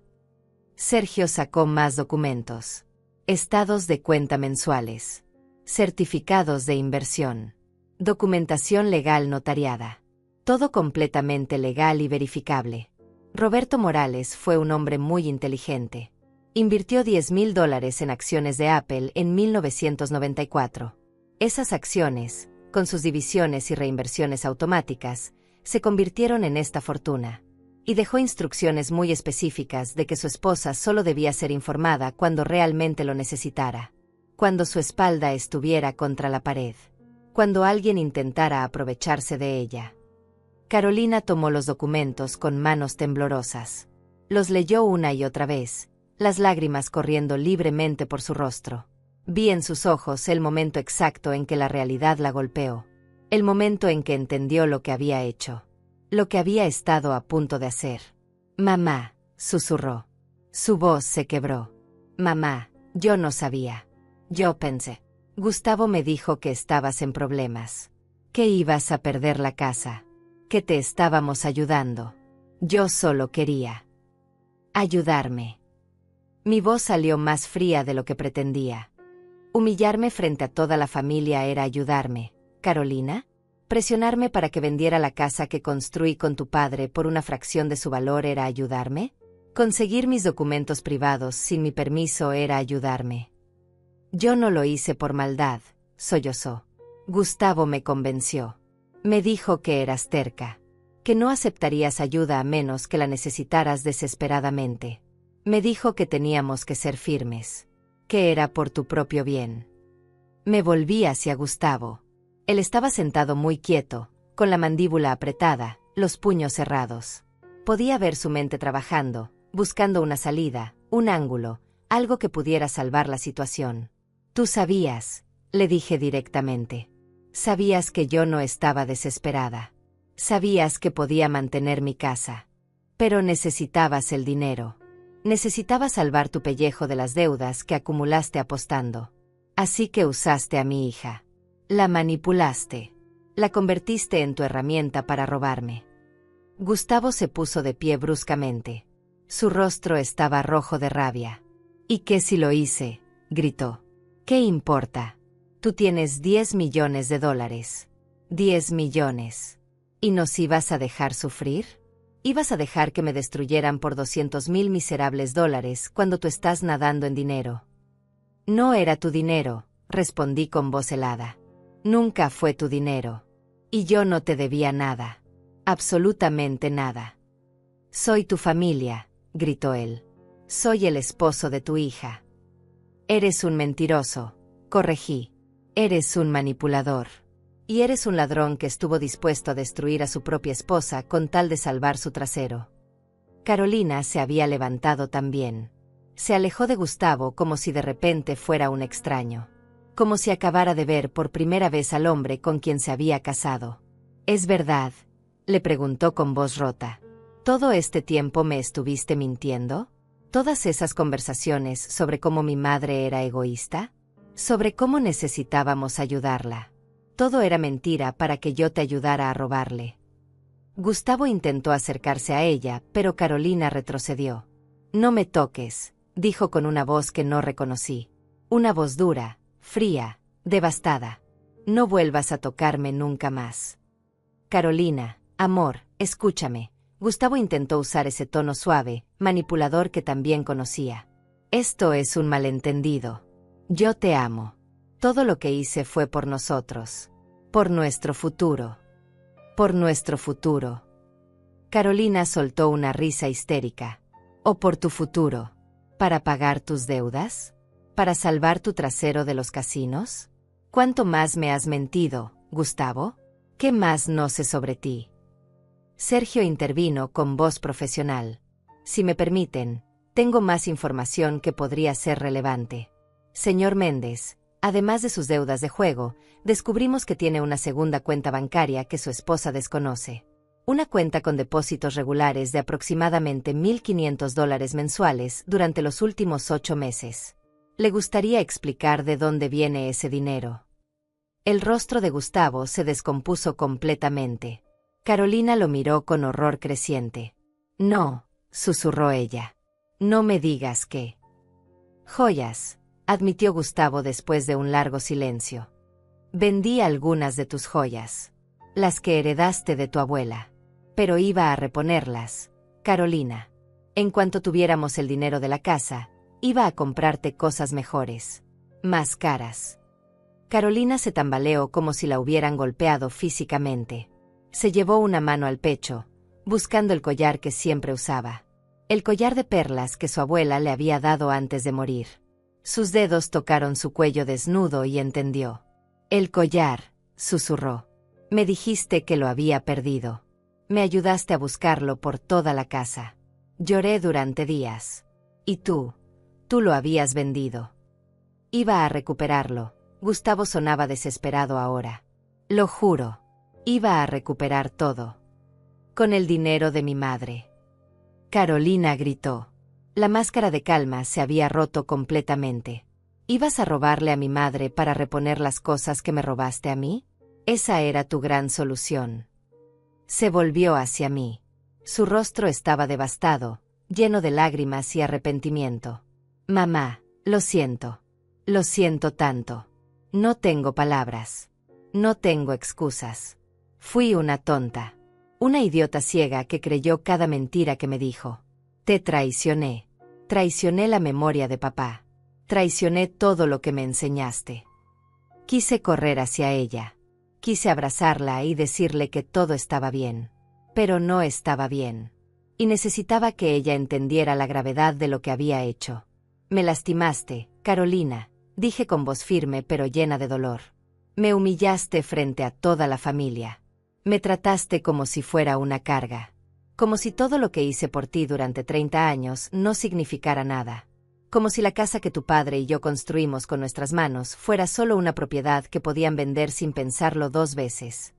S1: Sergio sacó más documentos. Estados de cuenta mensuales. Certificados de inversión. Documentación legal notariada. Todo completamente legal y verificable. Roberto Morales fue un hombre muy inteligente. Invirtió $10,000 en acciones de Apple en 1994. Esas acciones, con sus divisiones y reinversiones automáticas, se convirtieron en esta fortuna. Y dejó instrucciones muy específicas de que su esposa solo debía ser informada cuando realmente lo necesitara. Cuando su espalda estuviera contra la pared. Cuando alguien intentara aprovecharse de ella. Carolina tomó los documentos con manos temblorosas. Los leyó una y otra vez, las lágrimas corriendo libremente por su rostro. Vi en sus ojos el momento exacto en que la realidad la golpeó. El momento en que entendió lo que había hecho. Lo que había estado a punto de hacer. Mamá, susurró. Su voz se quebró. Mamá, yo no sabía. Yo pensé. Gustavo me dijo que estabas en problemas. Que ibas a perder la casa. Que te estábamos ayudando. Yo solo quería ayudarme. Mi voz salió más fría de lo que pretendía. Humillarme frente a toda la familia era ayudarme, Carolina. Presionarme para que vendiera la casa que construí con tu padre por una fracción de su valor era ayudarme. Conseguir mis documentos privados sin mi permiso era ayudarme. Yo no lo hice por maldad, sollozó. Gustavo me convenció. Me dijo que eras terca. Que no aceptarías ayuda a menos que la necesitaras desesperadamente. Me dijo que teníamos que ser firmes. Que era por tu propio bien. Me volví hacia Gustavo. Él estaba sentado muy quieto, con la mandíbula apretada, los puños cerrados. Podía ver su mente trabajando, buscando una salida, un ángulo, algo que pudiera salvar la situación. Tú sabías, le dije directamente. Sabías que yo no estaba desesperada. Sabías que podía mantener mi casa. Pero necesitabas el dinero. Necesitabas salvar tu pellejo de las deudas que acumulaste apostando. Así que usaste a mi hija. La manipulaste. La convertiste en tu herramienta para robarme. Gustavo se puso de pie bruscamente. Su rostro estaba rojo de rabia. ¿Y qué si lo hice?, gritó. ¿Qué importa? Tú tienes $10 millones. $10 millones. ¿Y nos ibas a dejar sufrir? ¿Ibas a dejar que me destruyeran por $200,000 miserables cuando tú estás nadando en dinero? No era tu dinero, respondí con voz helada. Nunca fue tu dinero. Y yo no te debía nada. Absolutamente nada. Soy tu familia, gritó él. Soy el esposo de tu hija. Eres un mentiroso, corregí. Eres un manipulador. Y eres un ladrón que estuvo dispuesto a destruir a su propia esposa con tal de salvar su trasero. Carolina se había levantado también. Se alejó de Gustavo como si de repente fuera un extraño. Como si acabara de ver por primera vez al hombre con quien se había casado. ¿Es verdad?, le preguntó con voz rota. ¿Todo este tiempo me estuviste mintiendo? ¿Todas esas conversaciones sobre cómo mi madre era egoísta? ¿Sobre cómo necesitábamos ayudarla? Todo era mentira para que yo te ayudara a robarle. Gustavo intentó acercarse a ella, pero Carolina retrocedió. No me toques, dijo con una voz que no reconocí. Una voz dura, fría, devastada. No vuelvas a tocarme nunca más. Carolina, amor, escúchame. Gustavo intentó usar ese tono suave, manipulador que también conocía. Esto es un malentendido. Yo te amo. Todo lo que hice fue por nosotros. Por nuestro futuro. Por nuestro futuro. Carolina soltó una risa histérica. ¿O por tu futuro? ¿Para pagar tus deudas? ¿Para salvar tu trasero de los casinos? ¿Cuánto más me has mentido, Gustavo? ¿Qué más no sé sobre ti? Sergio intervino con voz profesional. Si me permiten, tengo más información que podría ser relevante. Señor Méndez, además de sus deudas de juego, descubrimos que tiene una segunda cuenta bancaria que su esposa desconoce. Una cuenta con depósitos regulares de aproximadamente $1,500 mensuales durante los últimos 8 meses. ¿Le gustaría explicar de dónde viene ese dinero? El rostro de Gustavo se descompuso completamente. Carolina lo miró con horror creciente. No, susurró ella. No me digas que... Joyas, admitió Gustavo después de un largo silencio. Vendí algunas de tus joyas. Las que heredaste de tu abuela. Pero iba a reponerlas, Carolina. En cuanto tuviéramos el dinero de la casa, iba a comprarte cosas mejores. Más caras. Carolina se tambaleó como si la hubieran golpeado físicamente. Se llevó una mano al pecho, buscando el collar que siempre usaba. El collar de perlas que su abuela le había dado antes de morir. Sus dedos tocaron su cuello desnudo y entendió. El collar, susurró. Me dijiste que lo había perdido. Me ayudaste a buscarlo por toda la casa. Lloré durante días. Y tú lo habías vendido. Iba a recuperarlo. Gustavo sonaba desesperado ahora. Lo juro. Iba a recuperar todo. Con el dinero de mi madre. Carolina gritó. La máscara de calma se había roto completamente. ¿Ibas a robarle a mi madre para reponer las cosas que me robaste a mí? Esa era tu gran solución. Se volvió hacia mí. Su rostro estaba devastado, lleno de lágrimas y arrepentimiento. Mamá, lo siento. Lo siento tanto. No tengo palabras. No tengo excusas. Fui una tonta. Una idiota ciega que creyó cada mentira que me dijo. Te traicioné. Traicioné la memoria de papá. Traicioné todo lo que me enseñaste. Quise correr hacia ella. Quise abrazarla y decirle que todo estaba bien. Pero no estaba bien. Y necesitaba que ella entendiera la gravedad de lo que había hecho. Me lastimaste, Carolina, dije con voz firme pero llena de dolor. Me humillaste frente a toda la familia. Me trataste como si fuera una carga. Como si todo lo que hice por ti durante 30 años no significara nada. Como si la casa que tu padre y yo construimos con nuestras manos fuera solo una propiedad que podían vender sin pensarlo 2 veces.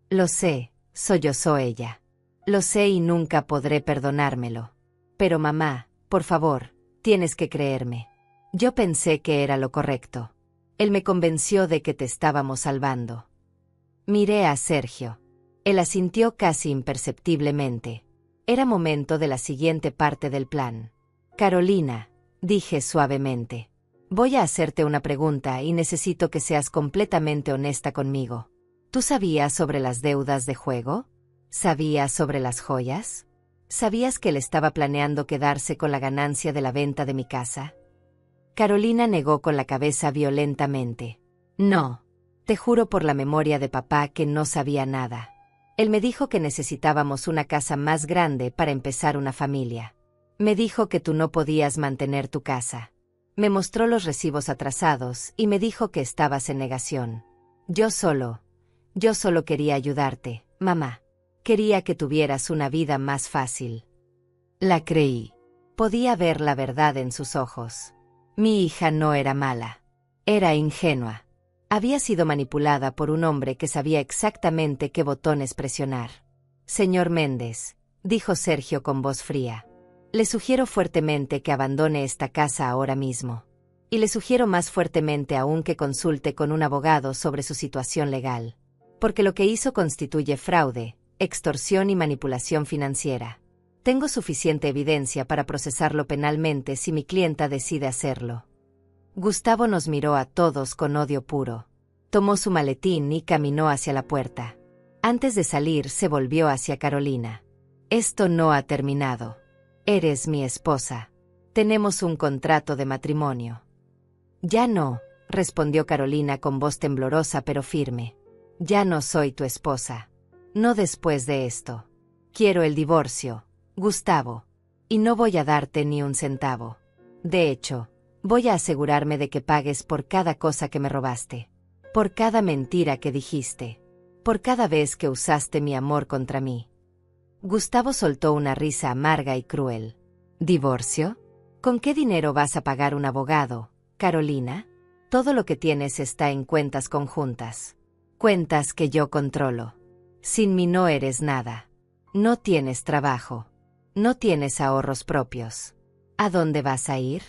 S1: Lo sé, sollozó ella. Lo sé y nunca podré perdonármelo. Pero mamá, por favor, tienes que creerme. Yo pensé que era lo correcto. Él me convenció de que te estábamos salvando. Miré a Sergio. Él asintió casi imperceptiblemente. Era momento de la siguiente parte del plan. Carolina, dije suavemente. Voy a hacerte una pregunta y necesito que seas completamente honesta conmigo. ¿Tú sabías sobre las deudas de juego? ¿Sabías sobre las joyas? ¿Sabías que él estaba planeando quedarse con la ganancia de la venta de mi casa? Carolina negó con la cabeza violentamente. No. Te juro por la memoria de papá que no sabía nada. Él me dijo que necesitábamos una casa más grande para empezar una familia. Me dijo que tú no podías mantener tu casa. Me mostró los recibos atrasados y me dijo que estabas en negación. Yo solo quería ayudarte, mamá. Quería que tuvieras una vida más fácil. La creí. Podía ver la verdad en sus ojos. Mi hija no era mala. Era ingenua. Había sido manipulada por un hombre que sabía exactamente qué botones presionar. Señor Méndez, dijo Sergio con voz fría. Le sugiero fuertemente que abandone esta casa ahora mismo. Y le sugiero más fuertemente aún que consulte con un abogado sobre su situación legal. Porque lo que hizo constituye fraude, extorsión y manipulación financiera. Tengo suficiente evidencia para procesarlo penalmente si mi clienta decide hacerlo. Gustavo nos miró a todos con odio puro. Tomó su maletín y caminó hacia la puerta. Antes de salir se volvió hacia Carolina. Esto no ha terminado. Eres mi esposa. Tenemos un contrato de matrimonio. Ya no, respondió Carolina con voz temblorosa pero firme. Ya no soy tu esposa. No después de esto. Quiero el divorcio, Gustavo. Y no voy a darte ni un centavo. De hecho, voy a asegurarme de que pagues por cada cosa que me robaste. Por cada mentira que dijiste. Por cada vez que usaste mi amor contra mí. Gustavo soltó una risa amarga y cruel. ¿Divorcio? ¿Con qué dinero vas a pagar un abogado, Carolina? Todo lo que tienes está en cuentas conjuntas. Cuentas que yo controlo. Sin mí no eres nada. No tienes trabajo. No tienes ahorros propios. ¿A dónde vas a ir?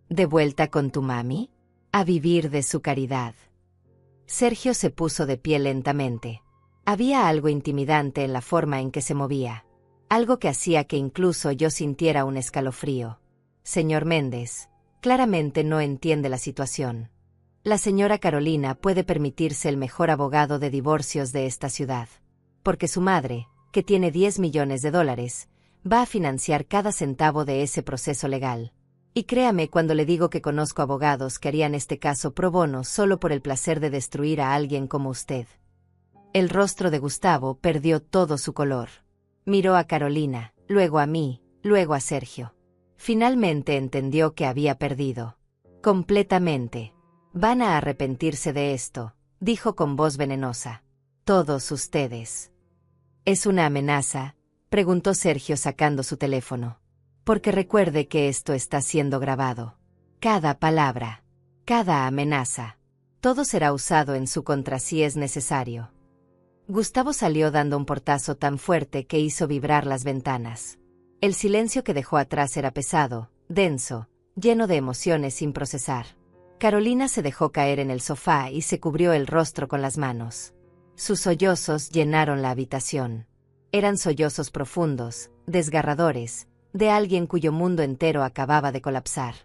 S1: ¿De vuelta con tu mami? A vivir de su caridad. Sergio se puso de pie lentamente. Había algo intimidante en la forma en que se movía. Algo que hacía que incluso yo sintiera un escalofrío. Señor Méndez, claramente no entiende la situación. La señora Carolina puede permitirse el mejor abogado de divorcios de esta ciudad. Porque su madre, que tiene 10 millones de dólares, va a financiar cada centavo de ese proceso legal. Y créame cuando le digo que conozco abogados que harían este caso pro bono solo por el placer de destruir a alguien como usted. El rostro de Gustavo perdió todo su color. Miró a Carolina, luego a mí, luego a Sergio. Finalmente entendió que había perdido. Completamente. Van a arrepentirse de esto, dijo con voz venenosa. Todos ustedes. ¿Es una amenaza?, preguntó Sergio sacando su teléfono. Porque recuerde que esto está siendo grabado. Cada palabra, cada amenaza, todo será usado en su contra si es necesario. Gustavo salió dando un portazo tan fuerte que hizo vibrar las ventanas. El silencio que dejó atrás era pesado, denso, lleno de emociones sin procesar. Carolina se dejó caer en el sofá y se cubrió el rostro con las manos. Sus sollozos llenaron la habitación. Eran sollozos profundos, desgarradores, de alguien cuyo mundo entero acababa de colapsar.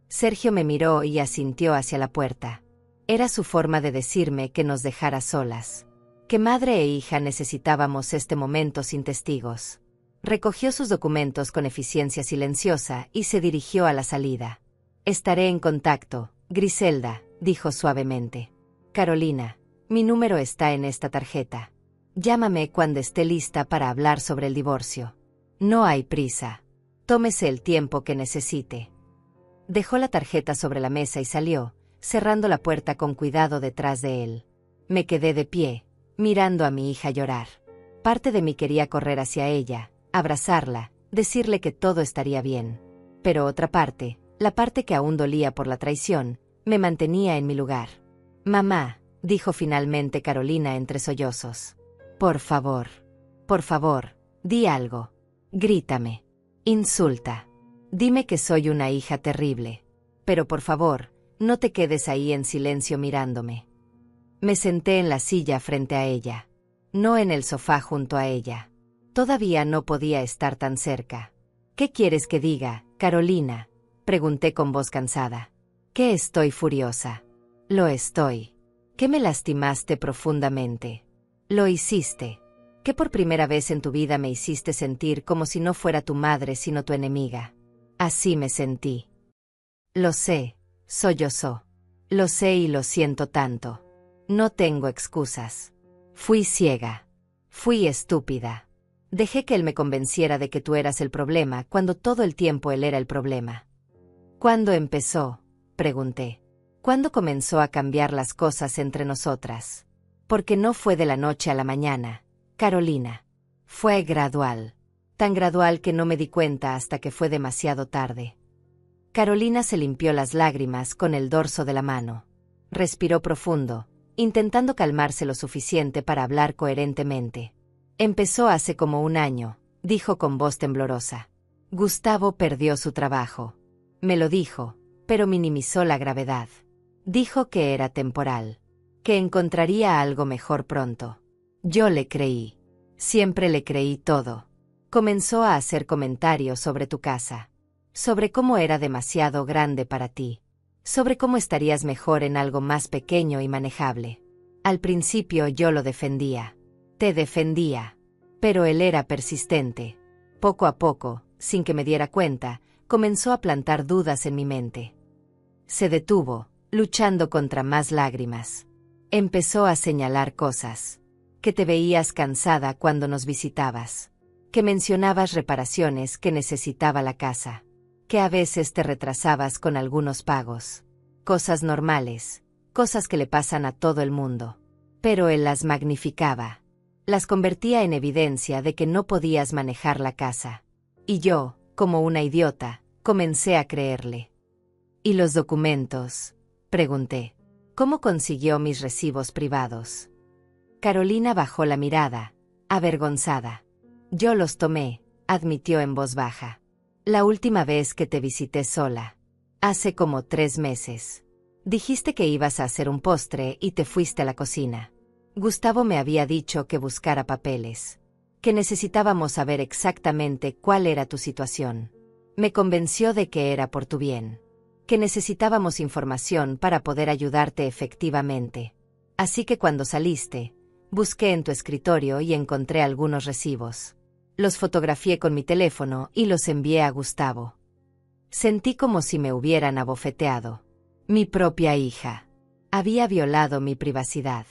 S1: Sergio me miró y asintió hacia la puerta. Era su forma de decirme que nos dejara solas. Que madre e hija necesitábamos este momento sin testigos. Recogió sus documentos con eficiencia silenciosa y se dirigió a la salida. Estaré en contacto, Griselda, dijo suavemente. Carolina, mi número está en esta tarjeta. Llámame cuando esté lista para hablar sobre el divorcio. No hay prisa. Tómese el tiempo que necesite. Dejó la tarjeta sobre la mesa y salió, cerrando la puerta con cuidado detrás de él. Me quedé de pie, mirando a mi hija llorar. Parte de mí quería correr hacia ella, abrazarla, decirle que todo estaría bien. Pero otra parte, la parte que aún dolía por la traición, me mantenía en mi lugar. Mamá, dijo finalmente Carolina entre sollozos. Por favor, di algo. Grítame. Insulta. Dime que soy una hija terrible. Pero por favor, no te quedes ahí en silencio mirándome. Me senté en la silla frente a ella. No en el sofá junto a ella. Todavía no podía estar tan cerca. ¿Qué quieres que diga, Carolina?, pregunté con voz cansada. Que estoy furiosa. Lo estoy. Que me lastimaste profundamente. Lo hiciste. Que por primera vez en tu vida me hiciste sentir como si no fuera tu madre sino tu enemiga. Así me sentí. Lo sé, sollozó. Lo sé y lo siento tanto. No tengo excusas. Fui ciega. Fui estúpida. Dejé que él me convenciera de que tú eras el problema cuando todo el tiempo él era el problema. ¿Cuándo empezó?, pregunté. ¿Cuándo comenzó a cambiar las cosas entre nosotras? Porque no fue de la noche a la mañana, Carolina. Fue gradual. Tan gradual que no me di cuenta hasta que fue demasiado tarde. Carolina se limpió las lágrimas con el dorso de la mano. Respiró profundo, intentando calmarse lo suficiente para hablar coherentemente. Empezó hace como un año, dijo con voz temblorosa. Gustavo perdió su trabajo. Me lo dijo, pero minimizó la gravedad. Dijo que era temporal, que encontraría algo mejor pronto. Yo le creí. Siempre le creí todo. Comenzó a hacer comentarios sobre tu casa, sobre cómo era demasiado grande para ti, sobre cómo estarías mejor en algo más pequeño y manejable. Al principio yo lo defendía. Te defendía. Pero él era persistente. Poco a poco, sin que me diera cuenta, comenzó a plantar dudas en mi mente. Se detuvo, luchando contra más lágrimas. Empezó a señalar cosas. Que te veías cansada cuando nos visitabas. Que mencionabas reparaciones que necesitaba la casa. Que a veces te retrasabas con algunos pagos. Cosas normales, cosas que le pasan a todo el mundo. Pero él las magnificaba. Las convertía en evidencia de que no podías manejar la casa. Y yo, como una idiota, comencé a creerle. ¿Y los documentos?, pregunté. ¿Cómo consiguió mis recibos privados? Carolina bajó la mirada, avergonzada. Yo los tomé, admitió en voz baja. La última vez que te visité sola. Hace como 3 meses. Dijiste que ibas a hacer un postre y te fuiste a la cocina. Gustavo me había dicho que buscara papeles. Que necesitábamos saber exactamente cuál era tu situación. Me convenció de que era por tu bien. Que necesitábamos información para poder ayudarte efectivamente. Así que cuando saliste, busqué en tu escritorio y encontré algunos recibos. Los fotografié con mi teléfono y los envié a Gustavo. Sentí como si me hubieran abofeteado. Mi propia hija. Había violado mi privacidad.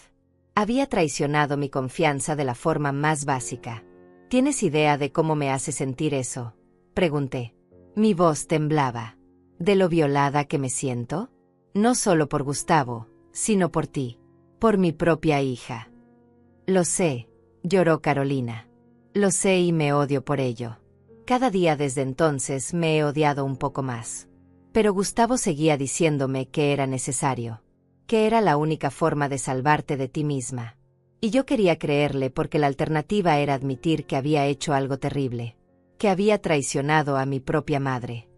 S1: Había traicionado mi confianza de la forma más básica. ¿Tienes idea de cómo me hace sentir eso?, pregunté. Mi voz temblaba. ¿De lo violada que me siento? No solo por Gustavo, sino por ti. Por mi propia hija. Lo sé, lloró Carolina. Lo sé y me odio por ello. Cada día desde entonces me he odiado un poco más. Pero Gustavo seguía diciéndome que era necesario. Que era la única forma de salvarte de ti misma. Y yo quería creerle porque la alternativa era admitir que había hecho algo terrible. Que había traicionado a mi propia madre.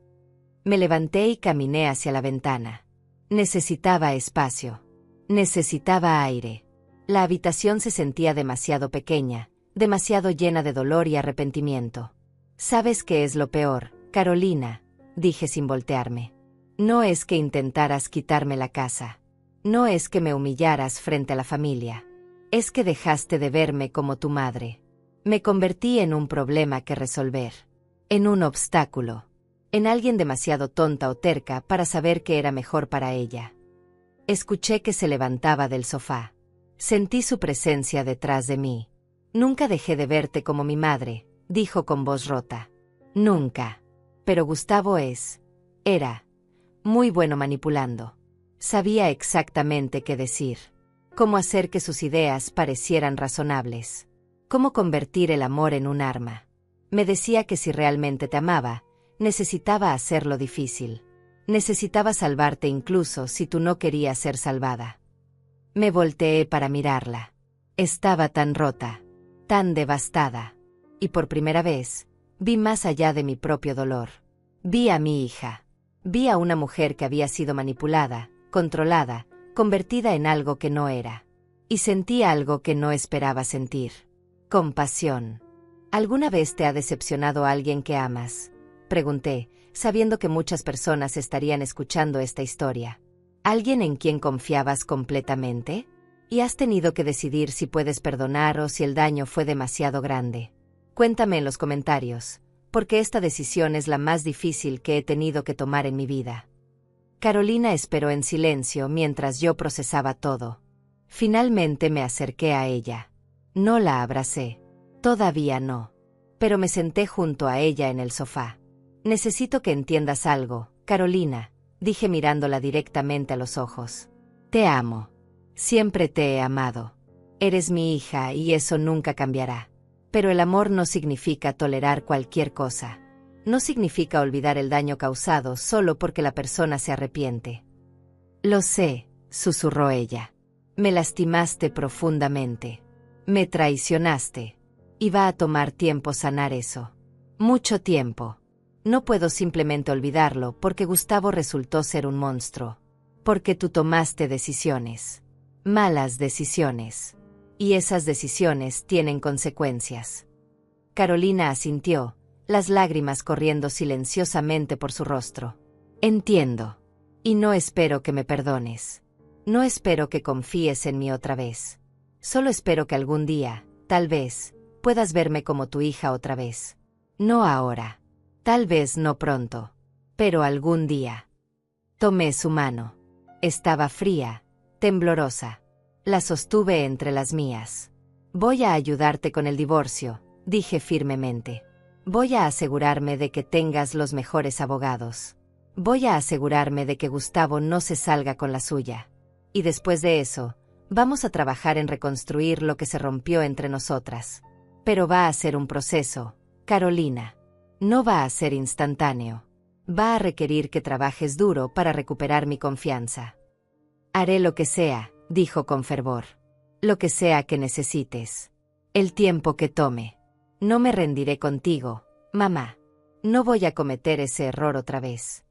S1: Me levanté y caminé hacia la ventana. Necesitaba espacio. Necesitaba aire. La habitación se sentía demasiado pequeña, demasiado llena de dolor y arrepentimiento. ¿Sabes qué es lo peor, Carolina?, dije sin voltearme. No es que intentaras quitarme la casa. No es que me humillaras frente a la familia. Es que dejaste de verme como tu madre. Me convertí en un problema que resolver. En un obstáculo. En alguien demasiado tonta o terca para saber que era mejor para ella. Escuché que se levantaba del sofá. Sentí su presencia detrás de mí. Nunca dejé de verte como mi madre, dijo con voz rota. Nunca. Pero Gustavo era muy bueno manipulando. Sabía exactamente qué decir. Cómo hacer que sus ideas parecieran razonables. Cómo convertir el amor en un arma. Me decía que si realmente te amaba, necesitaba hacerlo difícil. Necesitaba salvarte incluso si tú no querías ser salvada. Me volteé para mirarla. Estaba tan rota, tan devastada. Y por primera vez, vi más allá de mi propio dolor. Vi a mi hija. Vi a una mujer que había sido manipulada, controlada, convertida en algo que no era. Y sentí algo que no esperaba sentir. Compasión. ¿Alguna vez te ha decepcionado alguien que amas?, pregunté, sabiendo que muchas personas estarían escuchando esta historia. ¿Alguien en quien confiabas completamente? ¿Y has tenido que decidir si puedes perdonar o si el daño fue demasiado grande? Cuéntame en los comentarios, porque esta decisión es la más difícil que he tenido que tomar en mi vida. Carolina esperó en silencio mientras yo procesaba todo. Finalmente me acerqué a ella. No la abracé. Todavía no. Pero me senté junto a ella en el sofá. Necesito que entiendas algo, Carolina, dije mirándola directamente a los ojos. Te amo. Siempre te he amado. Eres mi hija y eso nunca cambiará. Pero el amor no significa tolerar cualquier cosa. No significa olvidar el daño causado solo porque la persona se arrepiente. Lo sé, susurró ella. Me lastimaste profundamente. Me traicionaste. Y va a tomar tiempo sanar eso. Mucho tiempo. No puedo simplemente olvidarlo porque Gustavo resultó ser un monstruo. Porque tú tomaste decisiones. Malas decisiones. Y esas decisiones tienen consecuencias. Carolina asintió, las lágrimas corriendo silenciosamente por su rostro. Entiendo. Y no espero que me perdones. No espero que confíes en mí otra vez. Solo espero que algún día, tal vez, puedas verme como tu hija otra vez. No ahora. Tal vez no pronto. Pero algún día. Tomé su mano. Estaba fría, temblorosa. La sostuve entre las mías. Voy a ayudarte con el divorcio, dije firmemente. Voy a asegurarme de que tengas los mejores abogados. Voy a asegurarme de que Gustavo no se salga con la suya. Y después de eso, vamos a trabajar en reconstruir lo que se rompió entre nosotras. Pero va a ser un proceso, Carolina. No va a ser instantáneo. Va a requerir que trabajes duro para recuperar mi confianza. Haré lo que sea, dijo con fervor. Lo que sea que necesites. El tiempo que tome. No me rendiré contigo, mamá. No voy a cometer ese error otra vez.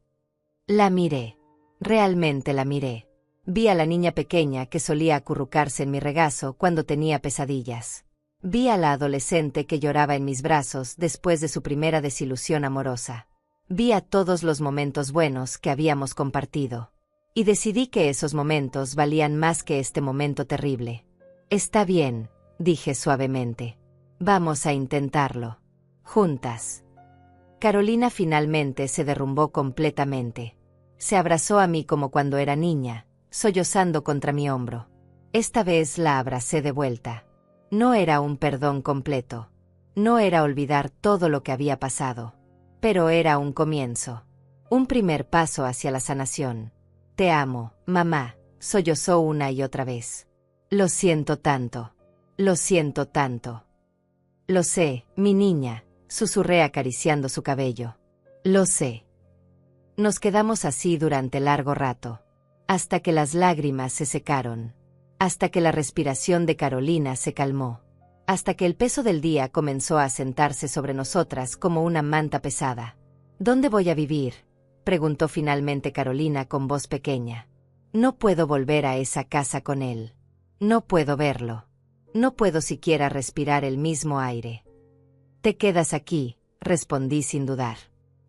S1: La miré. Realmente la miré. Vi a la niña pequeña que solía acurrucarse en mi regazo cuando tenía pesadillas. Vi a la adolescente que lloraba en mis brazos después de su primera desilusión amorosa. Vi a todos los momentos buenos que habíamos compartido. Y decidí que esos momentos valían más que este momento terrible. Está bien, dije suavemente. Vamos a intentarlo. Juntas. Carolina finalmente se derrumbó completamente. Se abrazó a mí como cuando era niña, sollozando contra mi hombro. Esta vez la abracé de vuelta. No era un perdón completo. No era olvidar todo lo que había pasado. Pero era un comienzo. Un primer paso hacia la sanación. Te amo, mamá, sollozó una y otra vez. Lo siento tanto. Lo siento tanto. Lo sé, mi niña, susurré acariciando su cabello. Lo sé. Nos quedamos así durante largo rato. Hasta que las lágrimas se secaron. Hasta que la respiración de Carolina se calmó. Hasta que el peso del día comenzó a sentarse sobre nosotras como una manta pesada. ¿Dónde voy a vivir?, preguntó finalmente Carolina con voz pequeña. No puedo volver a esa casa con él. No puedo verlo. No puedo siquiera respirar el mismo aire. Te quedas aquí, respondí sin dudar.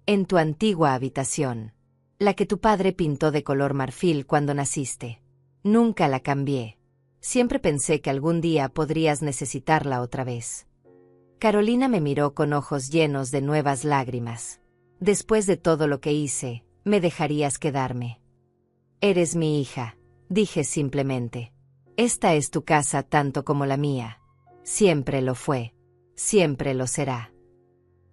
S1: En tu antigua habitación. La que tu padre pintó de color marfil cuando naciste. Nunca la cambié. Siempre pensé que algún día podrías necesitarla otra vez. Carolina me miró con ojos llenos de nuevas lágrimas. Después de todo lo que hice, ¿me dejarías quedarme? Eres mi hija, dije simplemente. Esta es tu casa tanto como la mía. Siempre lo fue. Siempre lo será.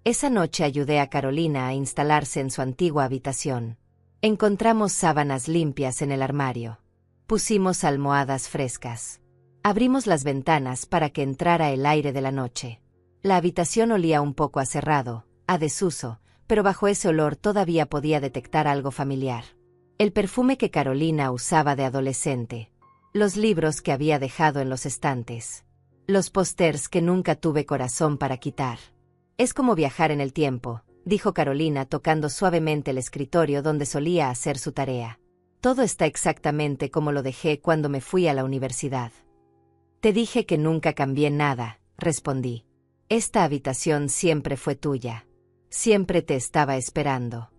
S1: Esa noche ayudé a Carolina a instalarse en su antigua habitación. Encontramos sábanas limpias en el armario. Pusimos almohadas frescas. Abrimos las ventanas para que entrara el aire de la noche. La habitación olía un poco a cerrado, a desuso, pero bajo ese olor todavía podía detectar algo familiar. El perfume que Carolina usaba de adolescente. Los libros que había dejado en los estantes. Los pósters que nunca tuve corazón para quitar. Es como viajar en el tiempo, dijo Carolina tocando suavemente el escritorio donde solía hacer su tarea. Todo está exactamente como lo dejé cuando me fui a la universidad. Te dije que nunca cambié nada, respondí. Esta habitación siempre fue tuya. Siempre te estaba esperando.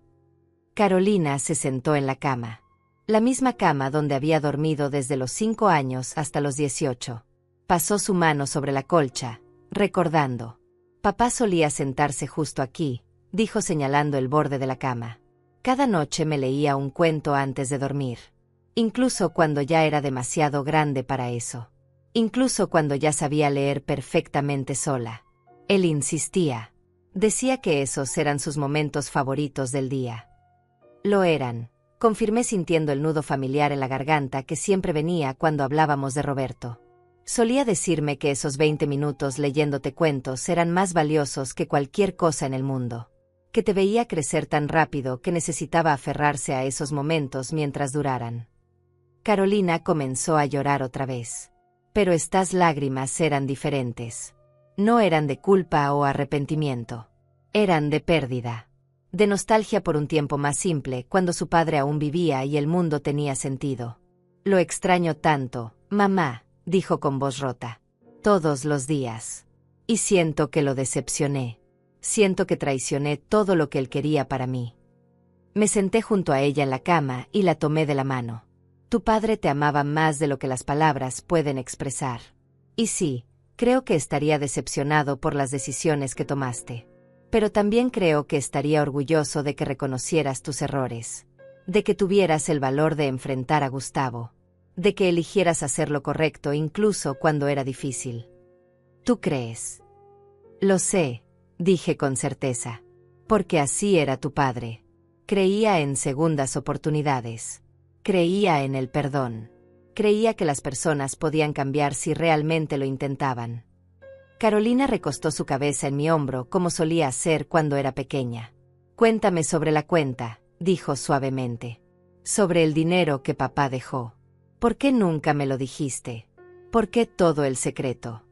S1: Carolina se sentó en la cama. La misma cama donde había dormido desde los 5 años hasta los 18. Pasó su mano sobre la colcha, recordando. Papá solía sentarse justo aquí, dijo señalando el borde de la cama. Cada noche me leía un cuento antes de dormir. Incluso cuando ya era demasiado grande para eso. Incluso cuando ya sabía leer perfectamente sola. Él insistía. Decía que esos eran sus momentos favoritos del día. Lo eran, confirmé sintiendo el nudo familiar en la garganta que siempre venía cuando hablábamos de Roberto. Solía decirme que esos 20 minutos leyéndote cuentos eran más valiosos que cualquier cosa en el mundo. Que te veía crecer tan rápido que necesitaba aferrarse a esos momentos mientras duraran. Carolina comenzó a llorar otra vez. Pero estas lágrimas eran diferentes. No eran de culpa o arrepentimiento. Eran de pérdida. De nostalgia por un tiempo más simple, cuando su padre aún vivía y el mundo tenía sentido. Lo extraño tanto, mamá, dijo con voz rota. Todos los días. Y siento que lo decepcioné. Siento que traicioné todo lo que él quería para mí. Me senté junto a ella en la cama y la tomé de la mano. Tu padre te amaba más de lo que las palabras pueden expresar. Y sí, creo que estaría decepcionado por las decisiones que tomaste. Pero también creo que estaría orgulloso de que reconocieras tus errores. De que tuvieras el valor de enfrentar a Gustavo. De que eligieras hacer lo correcto incluso cuando era difícil. ¿Tú crees? Lo sé, dije con certeza. Porque así era tu padre. Creía en segundas oportunidades. Creía en el perdón. Creía que las personas podían cambiar si realmente lo intentaban. Carolina recostó su cabeza en mi hombro como solía hacer cuando era pequeña. Cuéntame sobre la cuenta, dijo suavemente. Sobre el dinero que papá dejó. ¿Por qué nunca me lo dijiste? ¿Por qué todo el secreto?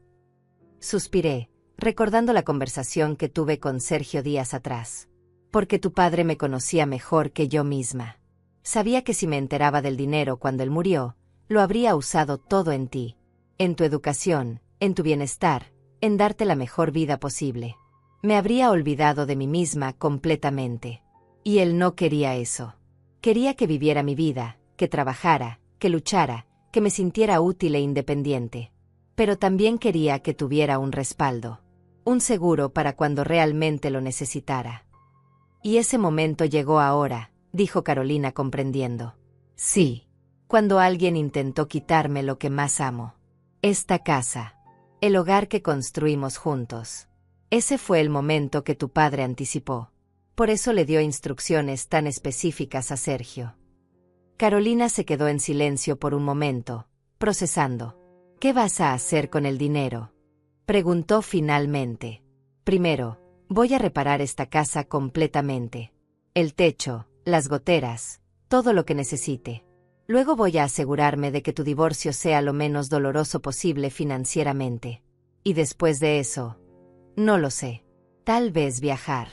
S1: Suspiré, recordando la conversación que tuve con Sergio días atrás. Porque tu padre me conocía mejor que yo misma. Sabía que si me enteraba del dinero cuando él murió, lo habría usado todo en ti. En tu educación, en tu bienestar, en darte la mejor vida posible. Me habría olvidado de mí misma completamente. Y él no quería eso. Quería que viviera mi vida, que trabajara, que luchara, que me sintiera útil e independiente. Pero también quería que tuviera un respaldo. Un seguro para cuando realmente lo necesitara. Y ese momento llegó ahora, dijo Carolina comprendiendo. Sí. Cuando alguien intentó quitarme lo que más amo. Esta casa. El hogar que construimos juntos. Ese fue el momento que tu padre anticipó. Por eso le dio instrucciones tan específicas a Sergio. Carolina se quedó en silencio por un momento, procesando. ¿Qué vas a hacer con el dinero? Preguntó finalmente. Primero, voy a reparar esta casa completamente. El techo, las goteras, todo lo que necesite. Luego voy a asegurarme de que tu divorcio sea lo menos doloroso posible financieramente. Y después de eso, no lo sé. Tal vez viajar.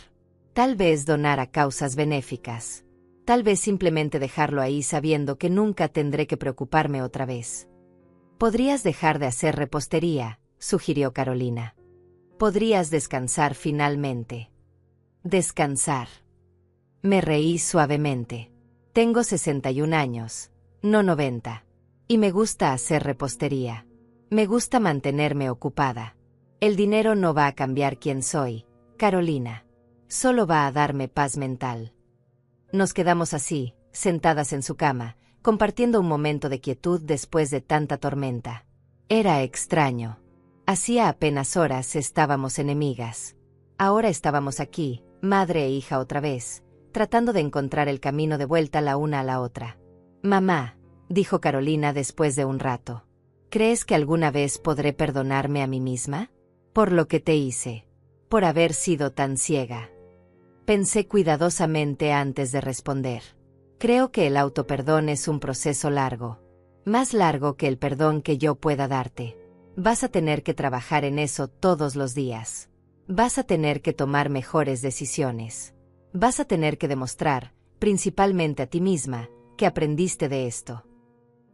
S1: Tal vez donar a causas benéficas. Tal vez simplemente dejarlo ahí sabiendo que nunca tendré que preocuparme otra vez. Podrías dejar de hacer repostería, sugirió Carolina. Podrías descansar finalmente. Descansar. Me reí suavemente. Tengo 61 años, no 90. Y me gusta hacer repostería. Me gusta mantenerme ocupada. El dinero no va a cambiar quién soy, Carolina. Solo va a darme paz mental. Nos quedamos así, sentadas en su cama, compartiendo un momento de quietud después de tanta tormenta. Era extraño. Hacía apenas horas estábamos enemigas. Ahora estábamos aquí, madre e hija otra vez, tratando de encontrar el camino de vuelta la una a la otra. Mamá, dijo Carolina después de un rato, ¿crees que alguna vez podré perdonarme a mí misma? Por lo que te hice. Por haber sido tan ciega. Pensé cuidadosamente antes de responder. Creo que el autoperdón es un proceso largo. Más largo que el perdón que yo pueda darte. Vas a tener que trabajar en eso todos los días. Vas a tener que tomar mejores decisiones. Vas a tener que demostrar, principalmente a ti misma, que aprendiste de esto.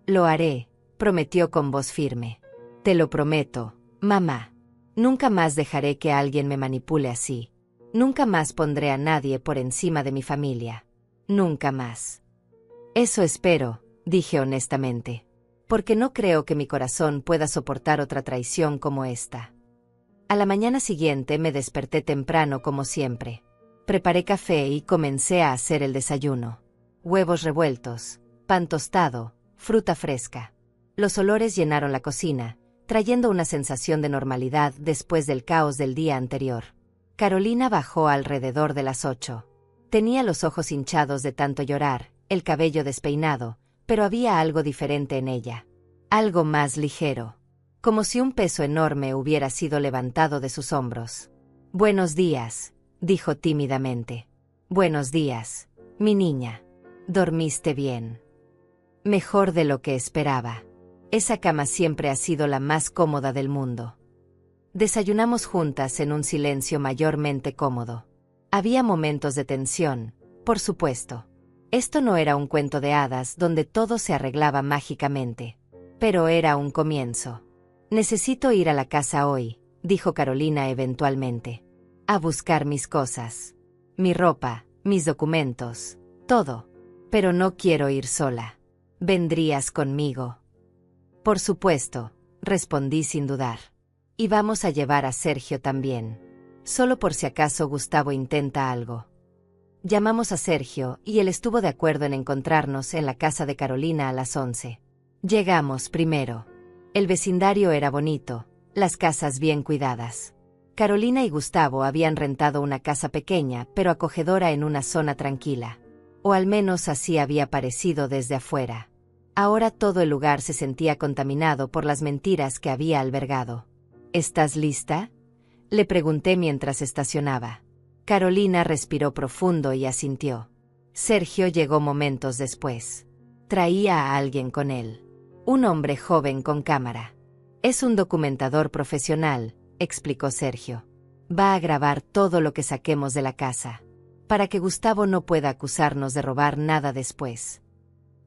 S1: Lo haré, prometió con voz firme. Te lo prometo, mamá. Nunca más dejaré que alguien me manipule así. Nunca más pondré a nadie por encima de mi familia. Nunca más. Eso espero, dije honestamente. Porque no creo que mi corazón pueda soportar otra traición como esta. A la mañana siguiente me desperté temprano como siempre. Preparé café y comencé a hacer el desayuno. Huevos revueltos, pan tostado, fruta fresca. Los olores llenaron la cocina, trayendo una sensación de normalidad después del caos del día anterior. Carolina bajó alrededor de las 8. Tenía los ojos hinchados de tanto llorar, el cabello despeinado, pero había algo diferente en ella. Algo más ligero. Como si un peso enorme hubiera sido levantado de sus hombros. «Buenos días», dijo tímidamente. «Buenos días, mi niña. ¿Dormiste bien?» «Mejor de lo que esperaba. Esa cama siempre ha sido la más cómoda del mundo». Desayunamos juntas en un silencio mayormente cómodo. Había momentos de tensión, por supuesto. Esto no era un cuento de hadas donde todo se arreglaba mágicamente. Pero era un comienzo. «Necesito ir a la casa hoy», dijo Carolina eventualmente. «A buscar mis cosas. Mi ropa, mis documentos, todo. Pero no quiero ir sola. ¿Vendrías conmigo?» «Por supuesto», respondí sin dudar. «Y vamos a llevar a Sergio también. Solo por si acaso Gustavo intenta algo». Llamamos a Sergio y él estuvo de acuerdo en encontrarnos en la casa de Carolina a las 11. Llegamos primero. El vecindario era bonito, las casas bien cuidadas. Carolina y Gustavo habían rentado una casa pequeña pero acogedora en una zona tranquila. O al menos así había parecido desde afuera. Ahora todo el lugar se sentía contaminado por las mentiras que había albergado. «¿Estás lista?», le pregunté mientras estacionaba. Carolina respiró profundo y asintió. Sergio llegó momentos después. Traía a alguien con él. Un hombre joven con cámara. «Es un documentador profesional», explicó Sergio. «Va a grabar todo lo que saquemos de la casa, para que Gustavo no pueda acusarnos de robar nada después».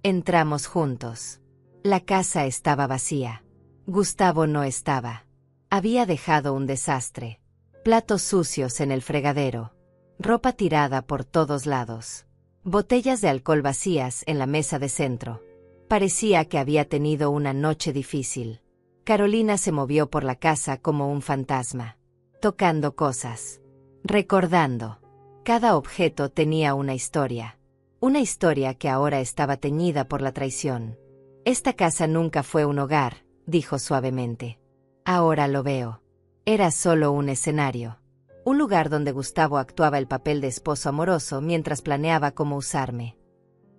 S1: Entramos juntos. La casa estaba vacía. Gustavo no estaba. Había dejado un desastre. Platos sucios en el fregadero. Ropa tirada por todos lados. Botellas de alcohol vacías en la mesa de centro. Parecía que había tenido una noche difícil. Carolina se movió por la casa como un fantasma. Tocando cosas. Recordando. Cada objeto tenía una historia. Una historia que ahora estaba teñida por la traición. «Esta casa nunca fue un hogar», dijo suavemente. «Ahora lo veo. Era solo un escenario. Un lugar donde Gustavo actuaba el papel de esposo amoroso mientras planeaba cómo usarme».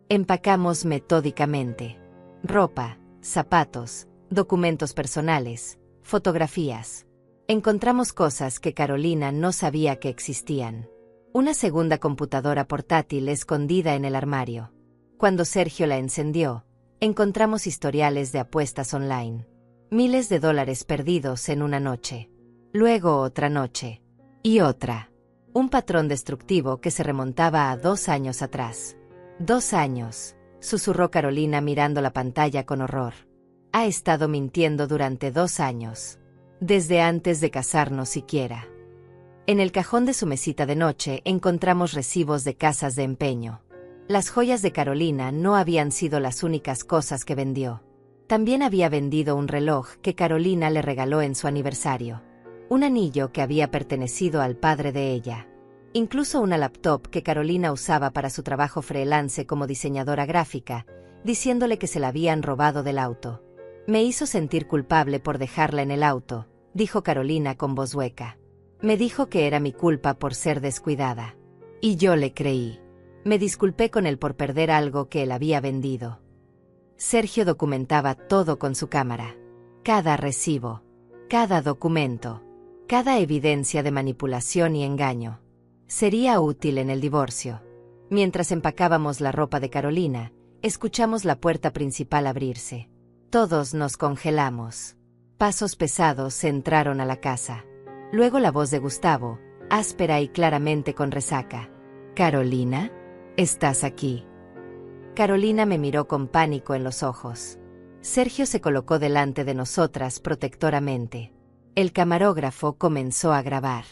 S1: Empacamos metódicamente. Ropa, zapatos, documentos personales, fotografías. Encontramos cosas que Carolina no sabía que existían. Una segunda computadora portátil escondida en el armario. Cuando Sergio la encendió, encontramos historiales de apuestas online. Miles de dólares perdidos en una noche. Luego otra noche. Y otra. Un patrón destructivo que se remontaba a 2 años atrás. 2 años, susurró Carolina mirando la pantalla con horror. Ha estado mintiendo durante 2 años. Desde antes de casarnos siquiera. En el cajón de su mesita de noche encontramos recibos de casas de empeño. Las joyas de Carolina no habían sido las únicas cosas que vendió. También había vendido un reloj que Carolina le regaló en su aniversario. Un anillo que había pertenecido al padre de ella. Incluso una laptop que Carolina usaba para su trabajo freelance como diseñadora gráfica, diciéndole que se la habían robado del auto. «Me hizo sentir culpable por dejarla en el auto», dijo Carolina con voz hueca. «Me dijo que era mi culpa por ser descuidada. Y yo le creí. Me disculpé con él por perder algo que él había vendido». Sergio documentaba todo con su cámara. Cada recibo. Cada documento. Cada evidencia de manipulación y engaño. Sería útil en el divorcio. Mientras empacábamos la ropa de Carolina, escuchamos la puerta principal abrirse. Todos nos congelamos. Pasos pesados entraron a la casa. Luego la voz de Gustavo, áspera y claramente con resaca. «Carolina, ¿estás aquí?» Carolina me miró con pánico en los ojos. Sergio se colocó delante de nosotras protectoramente. El camarógrafo comenzó a grabar.